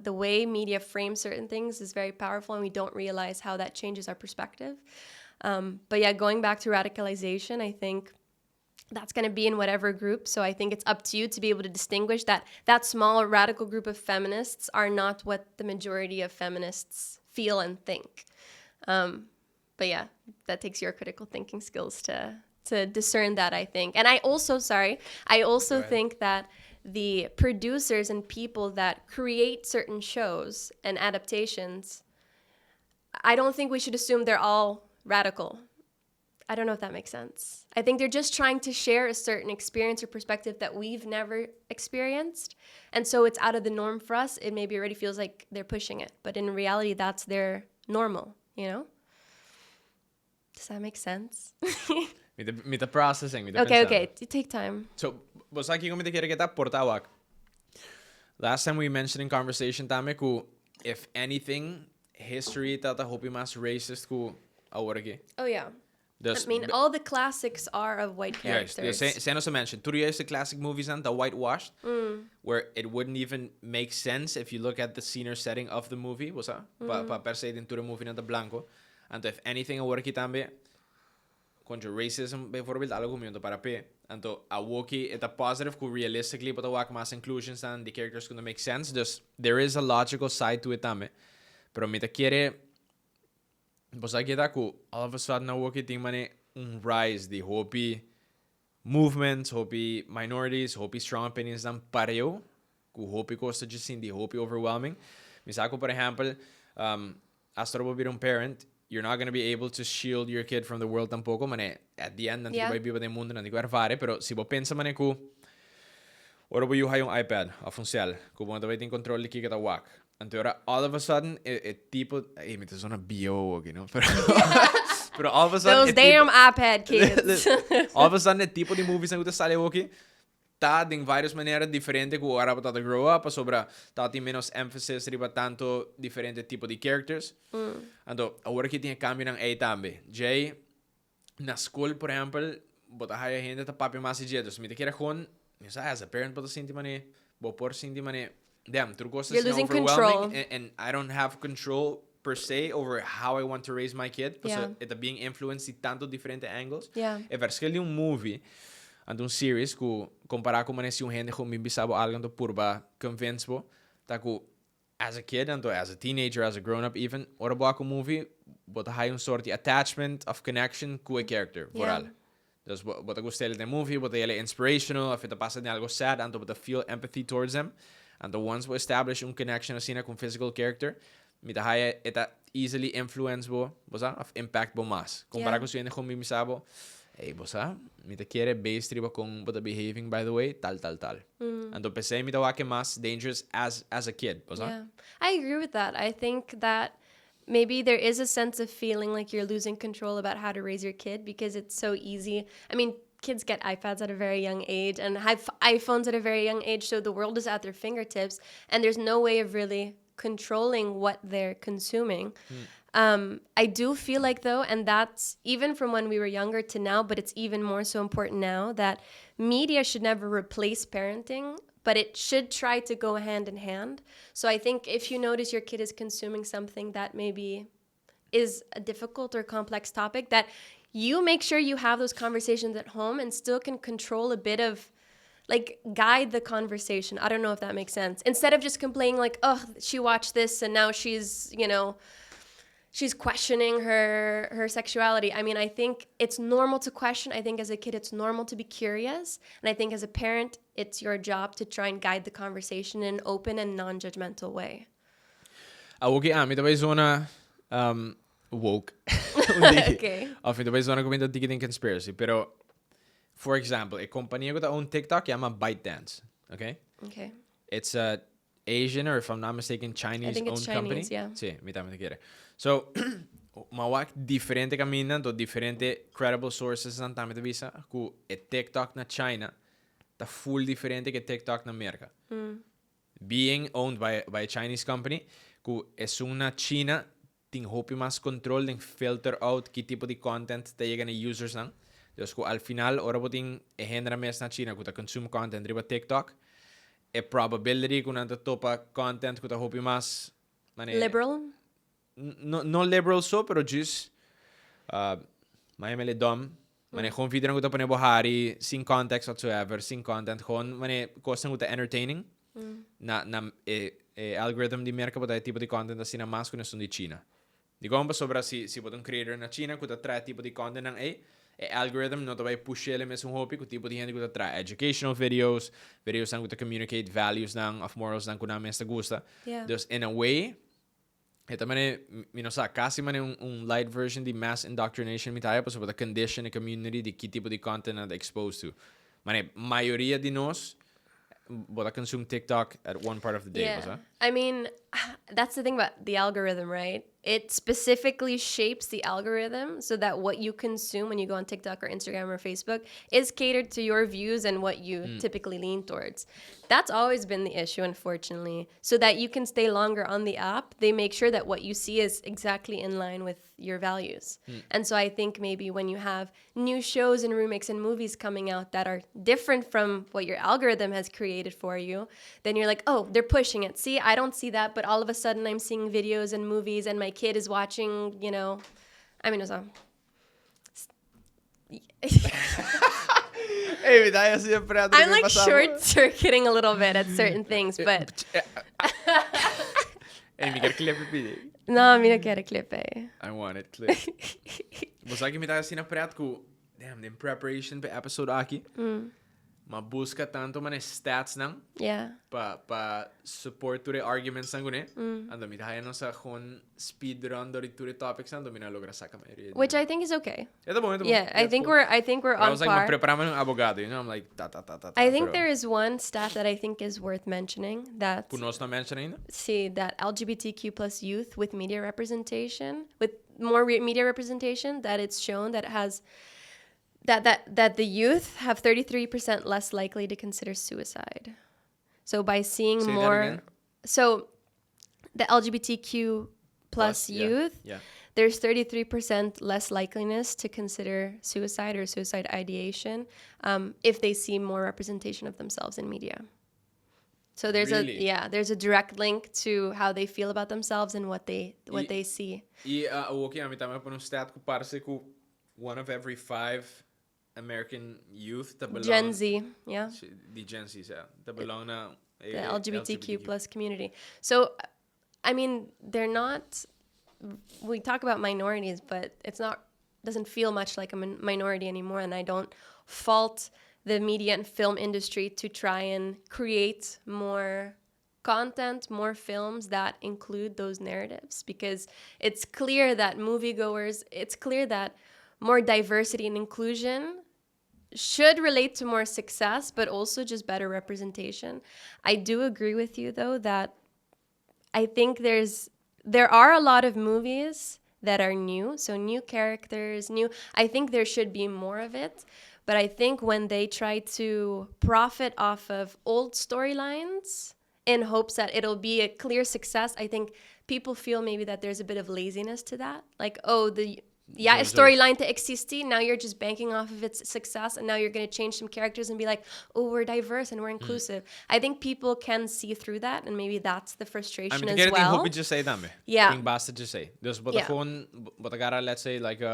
the way media frames certain things is very powerful, and we don't realize how that changes our perspective. But yeah, going back to radicalization, I think that's going to be in whatever group. So I think it's up to you to be able to distinguish that small radical group of feminists are not what the majority of feminists feel and think. But yeah, that takes your critical thinking skills to discern that, I think. And I also think that the producers and people that create certain shows and adaptations, I don't think we should assume they're all radical. I don't know if that makes sense. I think they're just trying to share a certain experience or perspective that we've never experienced. And so it's out of the norm for us. It maybe already feels like they're pushing it. But in reality, that's their normal, you know? Does that make sense? Mita processing, mita Okay, pensando. okay. You take time. So, vos aqui como te quiere que tá portawak. Last time we mentioned in conversation tame ku if anything history tata hopi mas racist ku agora aqui. Oh, yeah. Dus, I mean, all the classics are of white characters. Yes, sen also mentioned. Toen juist the classic movies and the whitewashed, where it wouldn't even make sense if you look at the scene or setting of the movie, was that? Pa per se din the movie na the blanco. And if anything agora aqui tambe contra racism, bijvoorbeeld algo miento para pe. Anto awoki it a positive ku realistically but awak mas inclusions and the characters gonna make sense. Dus there is a logical side to it tambe. Pero mita quiere Bos aqui tá ku all of a sudden awoki ting mane rise the hopi movements, hopi minorities, hopi strong opinions dan pareo ku hopi costa just in the hopi overwhelming. Misako por example, as trouble be parent, you're not going to be able to shield your kid from the world tampoco, mane at the end nanti vai biba de mundo nanti ko erfare, pero si bo pensa mane ku ora bo you ha yung iPad a funcial, ku bo vai tin control li kika ta wak. Anto ora all of a sudden it tipo me te zona bio, you know, pero all of a sudden those damn iPad kids. All of a sudden it tipo de movies na uta sale okay. Tá de várias maneiras diferentes que o árabe tá de grow up, sobra tá tem menos emphasis riba tanto diferente tipo de characters. Então, agora que tem cambio ng A também. Jay, na school, por exemplo, bota haya gente tá papi mais jetos. Me te quer gewoon, as a parent, bota sinti mane, bo por sinti mane, damn, tu gostas You're losing control. and I don't have control per se over how I want to raise my kid. Yeah. So, it's being influenced in tanto diferente angles. Yeah. E verschil movie, and un series ku comparar com manesi un gente com bimbisabo algo to purba convince bo ta ku as a kid and as a teenager, as a grown up even ora bo ako movie but hay un sort attachment of connection ku a character vooral. Dus wat ik stellen de movie wat hele inspirational of it passa de algo sad and but feel empathy towards them and the ones we establish un connection asina con physical character mit hay it easily influence bo bosa of impact bo mas comparar com gente com bimbisabo. Hey, bosa, me te quiere base triba con but behaving by the way, tal. And to pese me te wake mas dangerous as a kid, bosa. Yeah. I agree with that. I think that maybe there is a sense of feeling like you're losing control about how to raise your kid because it's so easy. I mean, kids get iPads at a very young age and have iPhones at a very young age, so the world is at their fingertips and there's no way of really controlling what they're consuming. I do feel like, though, and that's even from when we were younger to now, but it's even more so important now, that media should never replace parenting, but it should try to go hand in hand. So I think if you notice your kid is consuming something that maybe is a difficult or complex topic, that you make sure you have those conversations at home and still can control a bit of, like, guide the conversation. I don't know if that makes sense. Instead of just complaining like, oh, she watched this and now she's, you know, she's questioning her sexuality. I mean, I think it's normal to question. I think as a kid, it's normal to be curious. And I think as a parent, it's your job to try and guide the conversation in an open and non-judgmental way. Okay, me também zona woke. Okay. Of me também zona comendo ticketing conspiracy. Pero, for example, a companhia ko ta own TikTok llama ByteDance. Okay? Okay. It's a Asian, or if I'm not mistaken, Chinese-owned company. Yeah. Sí, me también te quiere. So, mawak diferente kaminan to diferente credible sources ang tama visa ku TikTok na China ta full diferente que TikTok na America. Being owned by a Chinese company ku es una China ting hopi mas control ting filter out ki tipo de content te llega na users nang Dus al final, ora boting genera mes na China kuta consume content riba TikTok. E probability kuna ta topa content kuta hopi mas liberal? No liberal so, pero just may mele dom. Mane gewoon video na kuta pane bohari sin context whatsoever, sin content gewoon mane kosten kuta entertaining. Na algorithm di merka po tipo di content na sina mas kuna di China. Di ko pa sobra si potong creator na China kuta tra tipo di content ng algorithm no tabay push ele mes hopi ku tipo di hindi kuta tra educational videos nang kuta communicate values nang of morals nang kuna mes gusta. Yeah. Dus in a way ito mane minosa kasi mane light version di mass indoctrination mitaya pa so the condition the community di ki tipo di content na exposed to. Mane mayoría di nos but I consume TikTok at one part of the day. Yeah. I mean, that's the thing about the algorithm, right? It specifically shapes the algorithm so that what you consume when you go on TikTok or Instagram or Facebook is catered to your views and what you typically lean towards. That's always been the issue, unfortunately. So that you can stay longer on the app, they make sure that what you see is exactly in line with your values. And so I think maybe when you have new shows and remakes and movies coming out that are different from what your algorithm has created for you, then you're like, oh, they're pushing it. See, I don't see that, but all of a sudden I'm seeing videos and movies and my kid is watching, you know, I mean, I'm like short-circuiting a little bit at certain things, but... mi quer clip No, mi no quero clip. I want it clip. Mas aqui me tá assim na prato com... Damn, in preparation pa episode aqui. Mabusca tanto man stats nang. Yeah. Pa support to the arguments nang gune. Ando mi tayo sa kon speed run do the topics nang do mi na logra saka mayoría. Which I think is okay. Ito bon. Yeah, I think we're on I was like, par. magpreparamos ng abogado, you know? I'm like, I think there is one stat that I think is worth mentioning that... Punos na mention ainda? See, that LGBTQ plus youth with media representation, with more media representation, that it's shown that it has... That the youth have 33% less likely to consider suicide. So by seeing Say more... that again? So the LGBTQ plus youth... Yeah. There's 33% less likeliness to consider suicide or suicide ideation if they see more representation of themselves in media. So there's there's a direct link to how they feel about themselves and what they see. Okay, a mi tama po nung stat ko para sa ko 1 of every 5 American youth that belong... Gen Z, yeah. The Gen Z, yeah. That belong na... The LGBTQ plus community. So, I mean, they're not... We talk about minorities, but doesn't feel much like a minority anymore, and I don't fault the media and film industry to try and create more content, more films that include those narratives, because it's clear that more diversity and inclusion should relate to more success, but also just better representation. I do agree with you, though, that I think there are a lot of movies that are new, so new characters, I think there should be more of it, but I think when they try to profit off of old storylines in hopes that it'll be a clear success, I think people feel maybe that there's a bit of laziness to that. Like, a storyline to existe, now you're just banking off of its success, and now you're going to change some characters and be like, oh, we're diverse and we're inclusive. I think people can see through that, and maybe that's the frustration as well. I mean, just say dame. Yeah. Ting basta just say. Dus botagara, let's say, like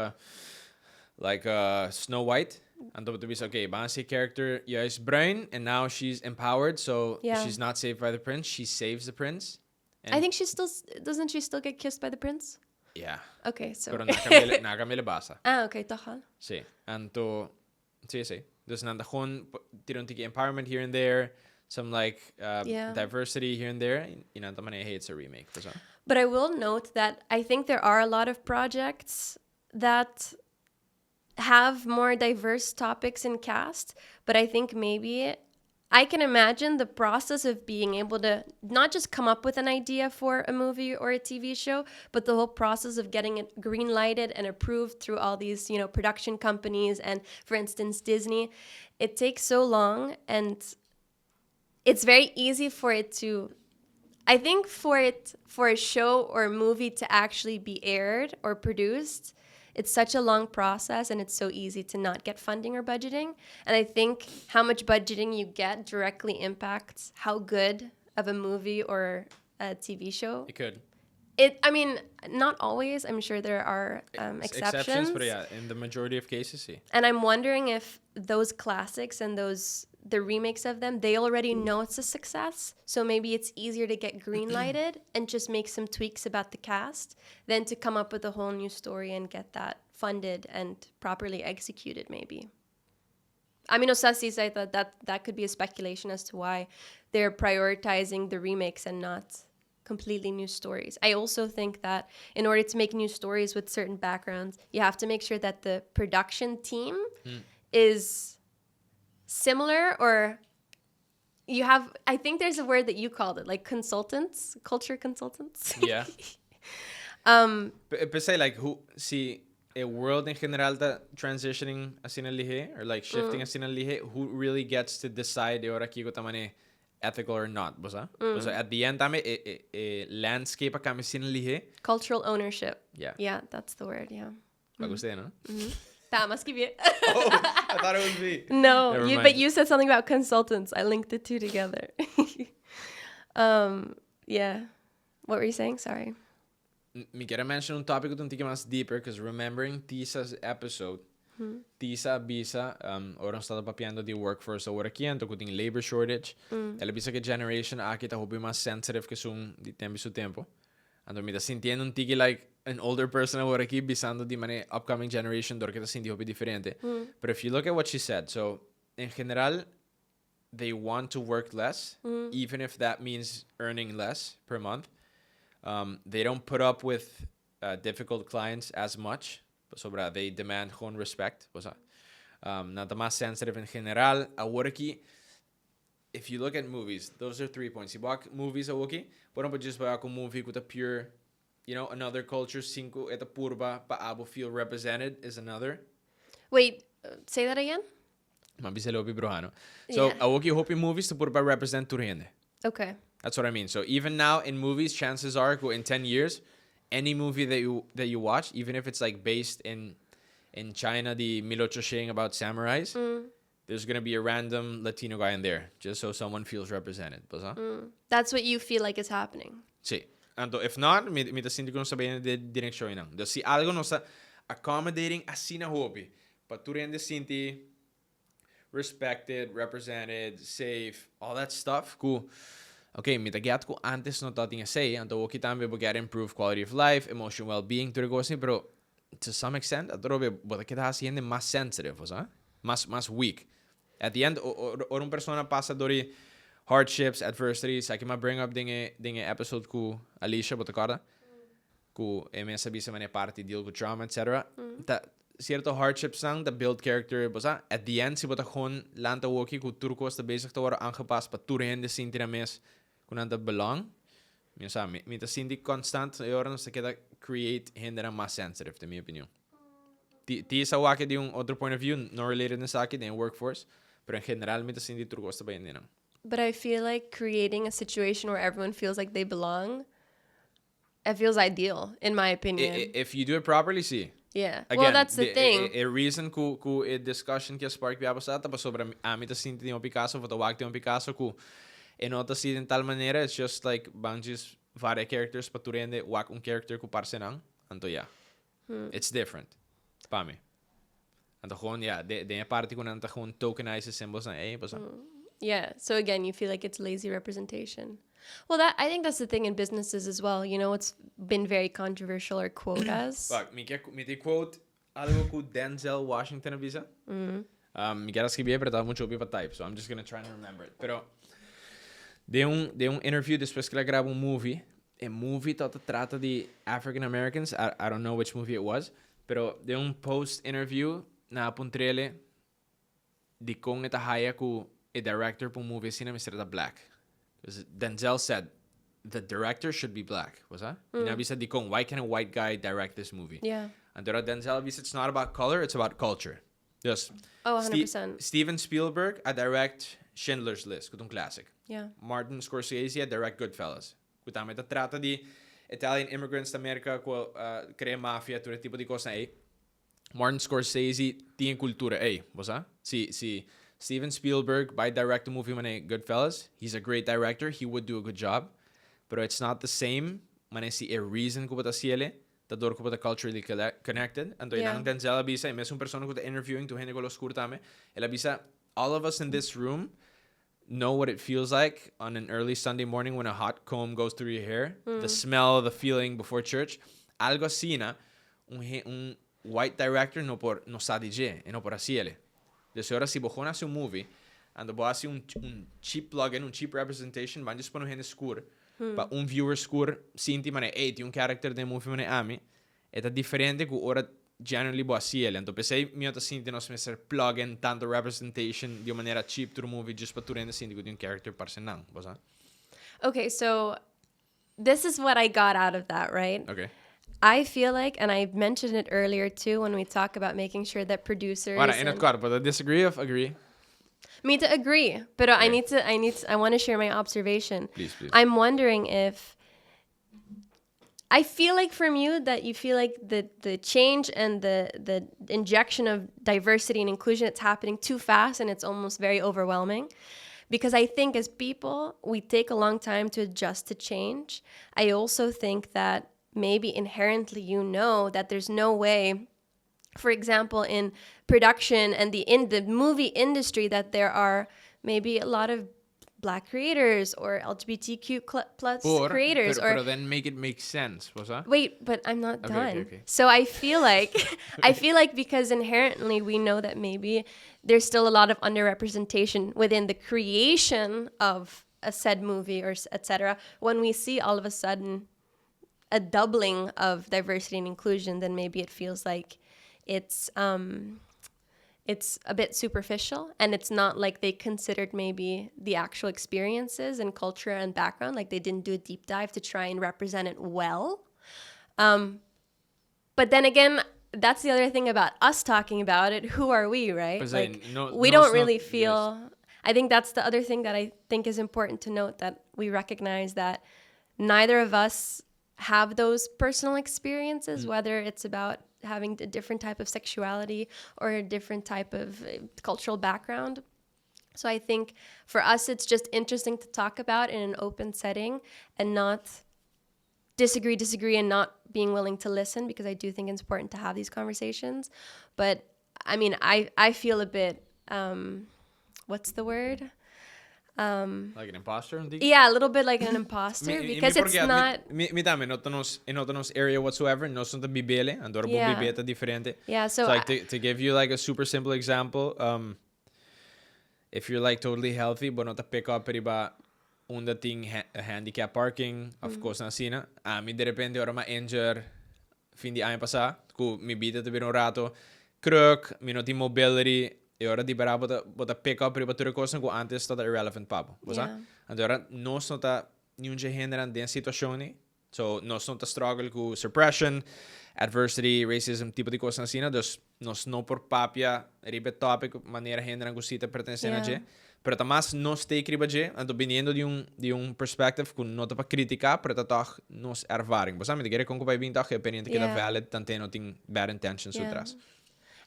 Snow White. And to be okay, Bansi character, is bruin, and now she's empowered, so she's not saved by the prince, she saves the prince. And I think doesn't she still get kissed by the prince? Yeah. Okay, so... Pero nakamila basa. Okay, tohal. Sí. And to... Sí. Dus nanda gewoon tiki empowerment here and there, some diversity here and there. Inanta man it's a remake. But I will note that I think there are a lot of projects that have more diverse topics in cast, but I think maybe... I can imagine the process of being able to not just come up with an idea for a movie or a TV show, but the whole process of getting it green-lighted and approved through all these, production companies and, for instance, Disney. It takes so long, and it's very easy for it to... I think for a show or a movie to actually be aired or produced, it's such a long process and it's so easy to not get funding or budgeting. And I think how much budgeting you get directly impacts how good of a movie or a TV show. It could. I mean, not always. I'm sure there are exceptions. But yeah, in the majority of cases, see. And I'm wondering if those classics and the remakes of them, they already know it's a success. So maybe it's easier to get green-lighted and just make some tweaks about the cast than to come up with a whole new story and get that funded and properly executed, maybe. I mean, Osasi said that could be a speculation as to why they're prioritizing the remakes and not completely new stories. I also think that in order to make new stories with certain backgrounds, you have to make sure that the production team is similar, or you have, I think there's a word that you called it, like consultants, culture consultants. Yeah. But say like si a world in general that transitioning así na lihe or like shifting así na lihe, who really gets to decide ora kiko tamane ethical or not, bosa? Bosa at the end tame a landscape kami sinalihe. Cultural ownership. Yeah. Yeah, that's the word, yeah. Bagus din, no? Tama, skrivi. Oh, I thought it was me. No, but you said something about consultants. I linked the two together. Yeah. What were you saying? Sorry. Me quero mention un tópico um tique mais deeper, because remembering Tisa's episode, Tisa bisa, orang está papiando the workforce agora aqui, então tem labor shortage. Ela bisa que generation aqui tá hobby mais sensitive que sum de tempo su tempo. Então me tá sentindo um tique like an older person agora aqui bisando de mane upcoming generation dor que tá sentindo hobby diferente. But if you look at what she said, so in general they want to work less, even if that means earning less per month. They don't put up with difficult clients as much. Sobra, they demand gewoon respect. Nada más sensitive in general. Awaraki, if you look at movies, those are 3 points. You watch movies awaki, pero just by a movie with a pure, another culture, cinco, eta purba, pa abo feel represented is another. Wait, say that again? Mabiselopi bruhano. So, awaki hopi movies to purba represent turhende. Okay. That's what I mean. So even now in movies, chances are in 10 years, any movie that you watch, even if it's like based in China, the Milocho about samurais, there's gonna be a random Latino guy in there, just so someone feels represented. That's what you feel like is happening. Sí. And if not, me ta sinti ko no sabihin de direction nang. Do si algo no sa accommodating así na hobby, but tu rin de sinti respected, represented, safe, all that stuff. Cool. Okay, mitagiat ko antes no tating say, anto woki tambe bogar improve quality of life, emotional well-being, tu regosin, pero to some extent, atrobe bota kita haciendo más sensitive, más weak. At the end, or un persona pasa dori hardships, adversities, I can bring up dinge episode ku Alicia botakarda, ku me sabi sa mane party deal with trauma, etc. That cierto hardships lang that build character, bosa. At the end, si bota kon lanta woki ku turko sta bezig te worden aangepast, pa turende sinti na mes kunanda belong. Mita sinti constant yoran sa kita create hinder ang mas sensitive, to my opinion. Ti sa wake di yung other point of view, no related na sa akin, in workforce, pero in general, mita sinti turko sta ba yun. But I feel like creating a situation where everyone feels like they belong, it feels ideal, in my opinion. If you do it properly, see. Yeah. Again, well, that's the thing. A reason ku a discussion que spark biya sa tapos sobra amita sinti yung Picasso, fotowag yung Picasso ku enota si in tal manera, it's just like bangjis varia characters paturende wak un character ku parse nang anto ya. It's different. Pa mi. Anto gewoon ja, de parte ku nanta gewoon tokenize symbols na basta. Yeah. So again, you feel like it's lazy representation. Well, I think that's the thing in businesses as well. It's been very controversial, or quotas. Fuck, me quote algo ku Denzel Washington avisa. Me quero escrever, pero tá muito para type, so I'm just gonna try and remember it. Pero de un interview después que ela grava movie. A movie that trata de African Americans. I don't know which movie it was, pero de un post interview na apuntrele de kung ita haya ku a director po movie sina Mr. Black. Denzel said the director should be black, was that? Inabi said, why can a white guy direct this movie? Yeah. And Denzel said it's not about color, it's about culture. Yes. Oh, 100%. Steven Spielberg, I direct Schindler's List, kutong classic. Yeah. Martin Scorsese, I direct Goodfellas. Kutama ita trata di Italian immigrants to America, krea mafia, tu tipo di cosa Martin Scorsese tiene cultura. Hey, bosa? Si Steven Spielberg by direct a movie mane Goodfellas, he's a great director. He would do a good job. But it's not the same. Mane si a reason ko bata siele. Tador ko bata culturally connected. Anto inang Denzel abisa. Mes un persona ko ta interviewing to hene ko los kurtame. El abisa, all of us in this room know what it feels like on an early Sunday morning when a hot comb goes through your hair. The smell, the feeling before church. Algo así na. Un white director no sa DJ. E no por asiele. Dus ahora si bojon hace un movie, ando bo hace un cheap plugin, un cheap representation, van just pano gente skur, pa un viewer skur, sinti mane, ti un character de movie mane ami, eta differente ku ora generally bo asiele. Anto pesei mi ota sinti nos meser plugin, tanto representation, di manera cheap to movie, just pa tu rende sinti ku di un character parsenang, bosa? Okay, so this is what I got out of that, right? Okay. I feel like, and I mentioned it earlier too, when we talk about making sure that producers. Ora, but I disagree or agree? Me to agree, but okay. I want to share my observation. Please. I'm wondering if. I feel like from you that you feel like the change and the injection of diversity and inclusion, it's happening too fast and it's almost very overwhelming. Because I think as people, we take a long time to adjust to change. I also think that maybe inherently that there's no way, for example, in production and in the movie industry, that there are maybe a lot of Black creators or LGBTQ plus creators. But then make it make sense, was that? Wait, but I'm not done. Okay. So I feel like because inherently we know that maybe there's still a lot of underrepresentation within the creation of a said movie or etc. When we see all of a sudden a doubling of diversity and inclusion, then maybe it feels like it's a bit superficial, and it's not like they considered maybe the actual experiences and culture and background, like they didn't do a deep dive to try and represent it well. But then again, that's the other thing about us talking about it. Who are we, right? Like, we don't really feel... Yes. I think that's the other thing that I think is important to note, that we recognize that neither of us have those personal experiences, whether it's about having a different type of sexuality or a different type of cultural background. So I think for us, it's just interesting to talk about in an open setting and not disagree and not being willing to listen, because I do think it's important to have these conversations. But I mean, I feel a bit, what's the word? Like an imposter? Yeah, a little bit like an imposter, because it's not... Mi dame, not nos area whatsoever, no son ta bibele, andor bu bibeta differente. Yeah, so like to give you like a super simple example, if you're like totally healthy, but not a pick up riba unda ting handicap parking, of course na sina, mi de repente ora ma injure fin di anno pasa, ku mi bita te un rato, kruk, mi not mobility. E ora di bara bota pick up riba ture coisa que antes estava irrelevant papo, bosa? Agora nós não tá nenhum gênero den situazioni, so nós não tá struggle com suppression, adversity, racism, tipo de coisa assim, dus nós não por papia riba topic maneira gênero que cita pertencendo a je, pero tamas nós take riba je, ando viniendo de perspective que não tá para criticar, pero tá toch nós ervaring, bosa? Me digere com que vai vir toch opinion que é valid, tanto não tem bad intentions atrás.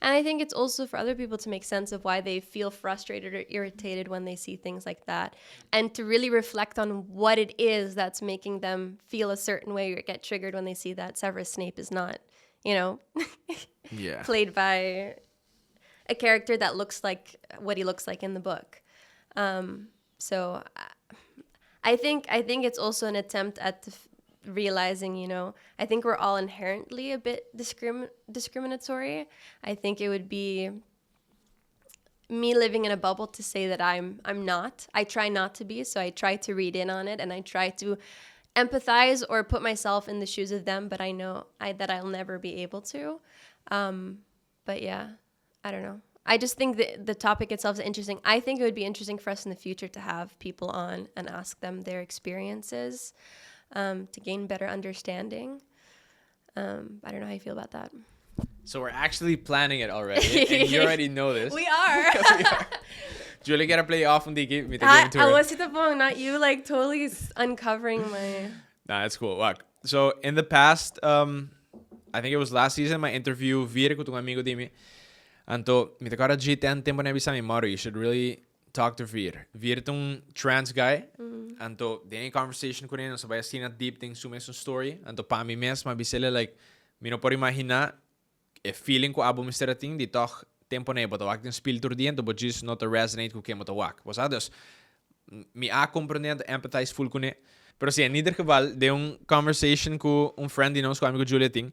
And I think it's also for other people to make sense of why they feel frustrated or irritated when they see things like that, and to really reflect on what it is that's making them feel a certain way or get triggered when they see that Severus Snape is not, played by a character that looks like what he looks like in the book. So I think it's also an attempt at realizing, I think we're all inherently a bit discriminatory. I think it would be me living in a bubble to say that I'm not. I try not to be, so I try to read in on it, and I try to empathize or put myself in the shoes of them, but I know that I'll never be able to. But yeah, I don't know. I just think the topic itself is interesting. I think it would be interesting for us in the future to have people on and ask them their experiences, to gain better understanding. I don't know how you feel about that. So we're actually planning it already, and you already know this. We are. Julia, gotta play off on the game. I was it not you, like totally uncovering my... Nah, it's cool. Look, so in the past, I think it was last season, my interview vir ko tong amigo dimi. Anto, mi takara G10 tempo na bisa mi Mauro, you should really talk to Vir. Vir tong trans guy. Anto, dini conversation ko rin, sabay sina deep things sume sun story. Anto, pa mi mes, mabisele, like, mi no por imagina, feeling ko abo Mr. Ting, di toch tempo na iba tawag din spiltur di ento, but just not to resonate ko kemo tawag. Was ados, mi a comprendendo, empathize full ko ne. Pero siya, in ieder geval, de un conversation ko, un friend di nos ko amigo Giulia Ting,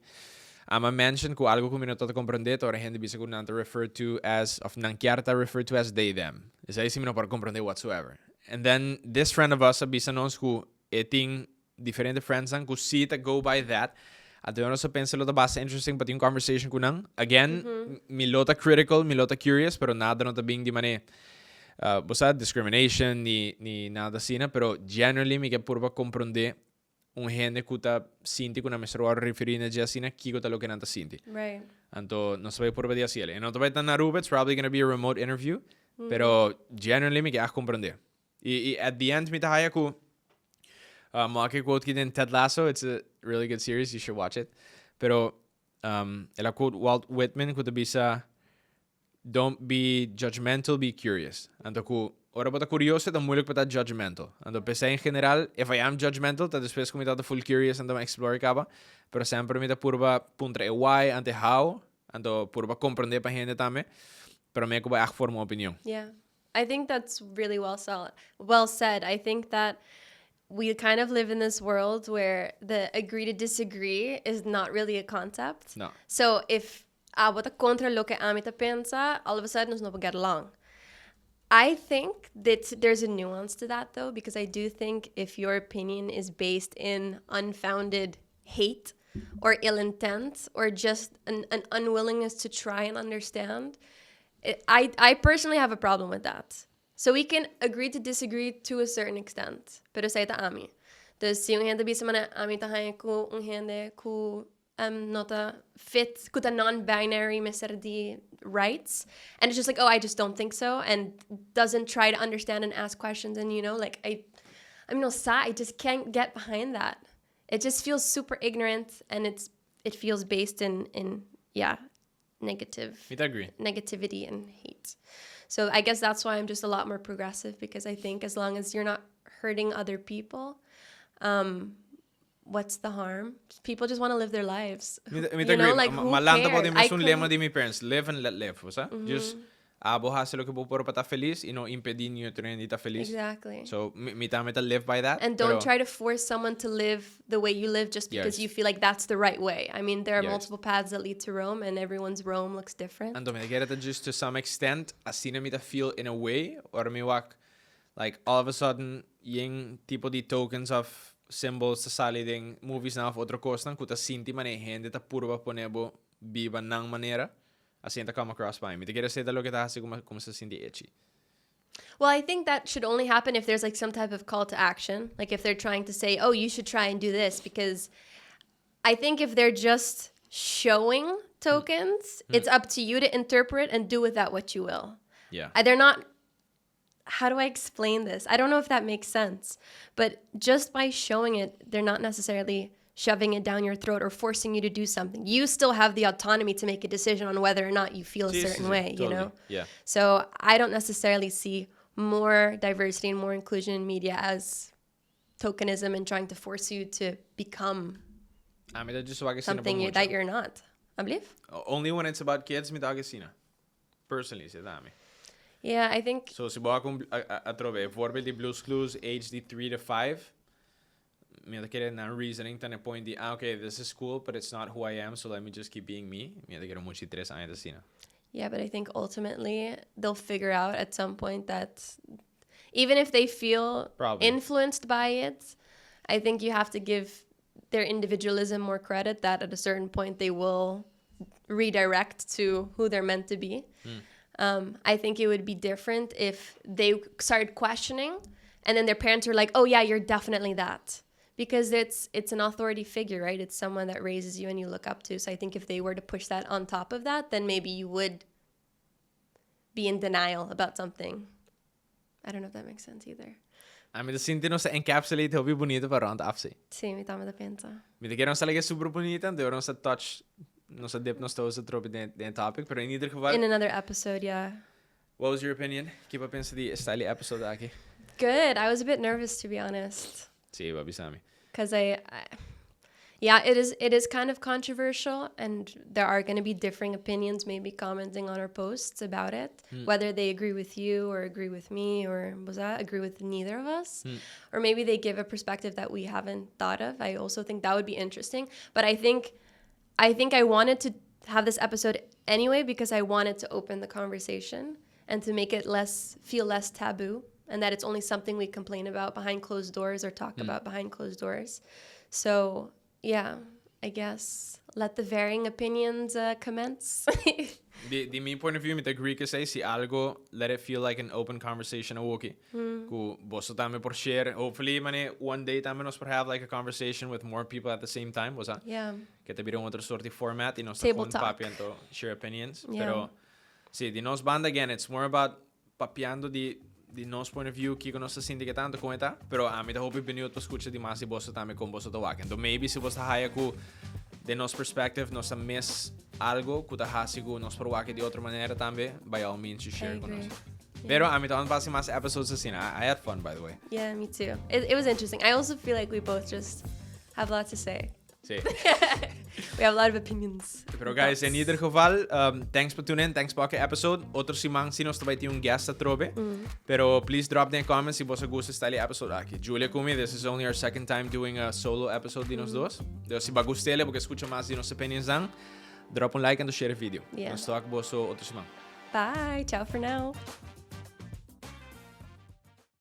ama mention ko algo ko minuto to comprender, or hindi bisa ko nanta referred to as, of nangkiarta referred to as they, them. Isa isi mino para comprender whatsoever. And then, this friend of us, bisa nos ko, eting diferente friends ang ko see to go by that. At yun sa pensa lota basta interesting, pati yung conversation ko nang, again, mi lota critical, mi lota curious, pero nada no tabing di mane, busa discrimination, ni nada sina, pero generally, mi ke purba comprender un gente kuta sinti kuna mesro a referir na dia sina kiko ta lo que nanta sinti. Right. Anto no sabe por dia siele. No sabe tan naruba, it's probably going to be a remote interview, pero generally mi ke comprender. Y at the end mi ta haya ko mga quote ki din Ted Lasso, it's a really good series, you should watch it. Pero ela quote Walt Whitman kuta bisa don't be judgmental, be curious. Anto ko ora bata curioso, dan moeilijk bata judgmental. Ando pesa in general, if I am judgmental, dat después como ita full curious ando ma explore kaba, pero sempre mi ta purba puntra e why ante how, ando purba comprender pa gente tame, pero me ko ba echt forma opinion. Yeah. I think that's really well said. I think that we kind of live in this world where the agree to disagree is not really a concept. No. So if bota contra lo que amita pensa, all of a sudden nos no get along. I think that there's a nuance to that, though, because I do think if your opinion is based in unfounded hate or ill intent or just an unwillingness to try and understand, I personally have a problem with that. So we can agree to disagree to a certain extent. Pero say ta ami. Dus si un gente bisa mana ami ta hain ku un gente ku nota fit kuta non-binary miserdi rights, and it's just like, oh, I just don't think so, and doesn't try to understand and ask questions, and like I just can't get behind that. It just feels super ignorant, and it feels based in negativity and hate. So I guess that's why I'm just a lot more progressive, because I think as long as you're not hurting other people, what's the harm? People just want to live their lives. You know, like, who cares? Lema de mi parents, live and let live, wasa? Just hasa lo que po para pata feliz, y no impedir ni otro ni ta feliz. Exactly. So mi ta live by that. And don't try to force someone to live the way you live just because you feel like that's the right way. I mean, there are multiple paths that lead to Rome, and everyone's Rome looks different. And me get it just to some extent, asina mi ta feel in a way, or mi wak, like all of a sudden, yung tipo di tokens of symbols sa saliding movies na of otro costan kuta sinti mane gente ta purba ponebo biba nang manera assim ta come across by me. Te quiero say da lo que ta hace como se sinti itchy. Well, I think that should only happen if there's like some type of call to action. Like if they're trying to say, oh, you should try and do this, because I think if they're just showing tokens, it's up to you to interpret and do with that what you will. Yeah. They're not, how do I explain this? I don't know if that makes sense. But just by showing it, they're not necessarily shoving it down your throat or forcing you to do something. You still have the autonomy to make a decision on whether or not you feel a certain way, totally. You know? Yeah. So I don't necessarily see more diversity and more inclusion in media as tokenism and trying to force you to become something that you're not. I believe? Only when it's about kids, mi tagasina. Personally, se dami. Yeah, I think... So, si boa kung atrove, voorbeeld die Blue's Clues, age di 3 to 5, mi kere na reasoning ta na point di, okay, this is cool, but it's not who I am, so let me just keep being me. Mi kere muchi 3 años asina. Yeah, but I think ultimately they'll figure out at some point that even if they feel influenced by it, I think you have to give their individualism more credit, that at a certain point they will redirect to who they're meant to be. I think it would be different if they started questioning and then their parents are like, oh yeah, you're definitely that. Because it's an authority figure, right? It's someone that raises you and you look up to. So I think if they were to push that on top of that, then maybe you would be in denial about something. I don't know if that makes sense either. Ami sinti no sa encapsulate hobby bonito para round afsi. Sì, mi tama da pensa. Mi te quero sa super bonita, de non sa touch, no sa dip no sto sa tropi den topic, pero in ieder geval. In another episode, yeah. What was your opinion? Keep up pensa di style episode aki. Good. I was a bit nervous, to be honest. Sì, babi sami. Because yeah, it is kind of controversial, and there are going to be differing opinions, maybe commenting on our posts about it, whether they agree with you or agree with me or agree with neither of us, or maybe they give a perspective that we haven't thought of. I also think that would be interesting. But I think I wanted to have this episode anyway because I wanted to open the conversation and to make it feel less taboo, and that it's only something we complain about behind closed doors or talk about behind closed doors. So yeah, I guess let the varying opinions commence. The main point of view, me agree kasi si algo, let it feel like an open conversation a woki. Ku boso tame por share. Hopefully, one day tame nos have like a conversation with more people at the same time. Bosa? Yeah. Que te biro otro sort of format y nos Table talk. papiando share opinions. Yeah. Pero si di nos band again, it's more about papiando the nos point of view kiko nos sinti que tanto como eta. Pero a mí te hope biniut pa escucha di mas si boso tame con boso tawaken. So maybe si boso haya ku de nos perspective nos miss algo kuta hasigo nos perwake de outra maneira também, by all means you share con us. Pero a mí también pasi más episodes assim. I had fun, by the way. Yeah, me too. It was interesting. I also feel like we both just have a lot to say. Sí. We have a lot of opinions. Pero guys, in ieder geval, thanks for tuning in. Thanks for the episode. Otro simang si nos tabay yung guest sa trobe. Pero please drop down comments si bosa gusto style episode aki. Giulia Kumi, this is only our second time doing a solo episode di nos dos. Deo si bagustele porque escucha más di nos opinions lang. Drop un like and share a video. Yeah. Nos talk boso otro simang. Bye. Ciao for now.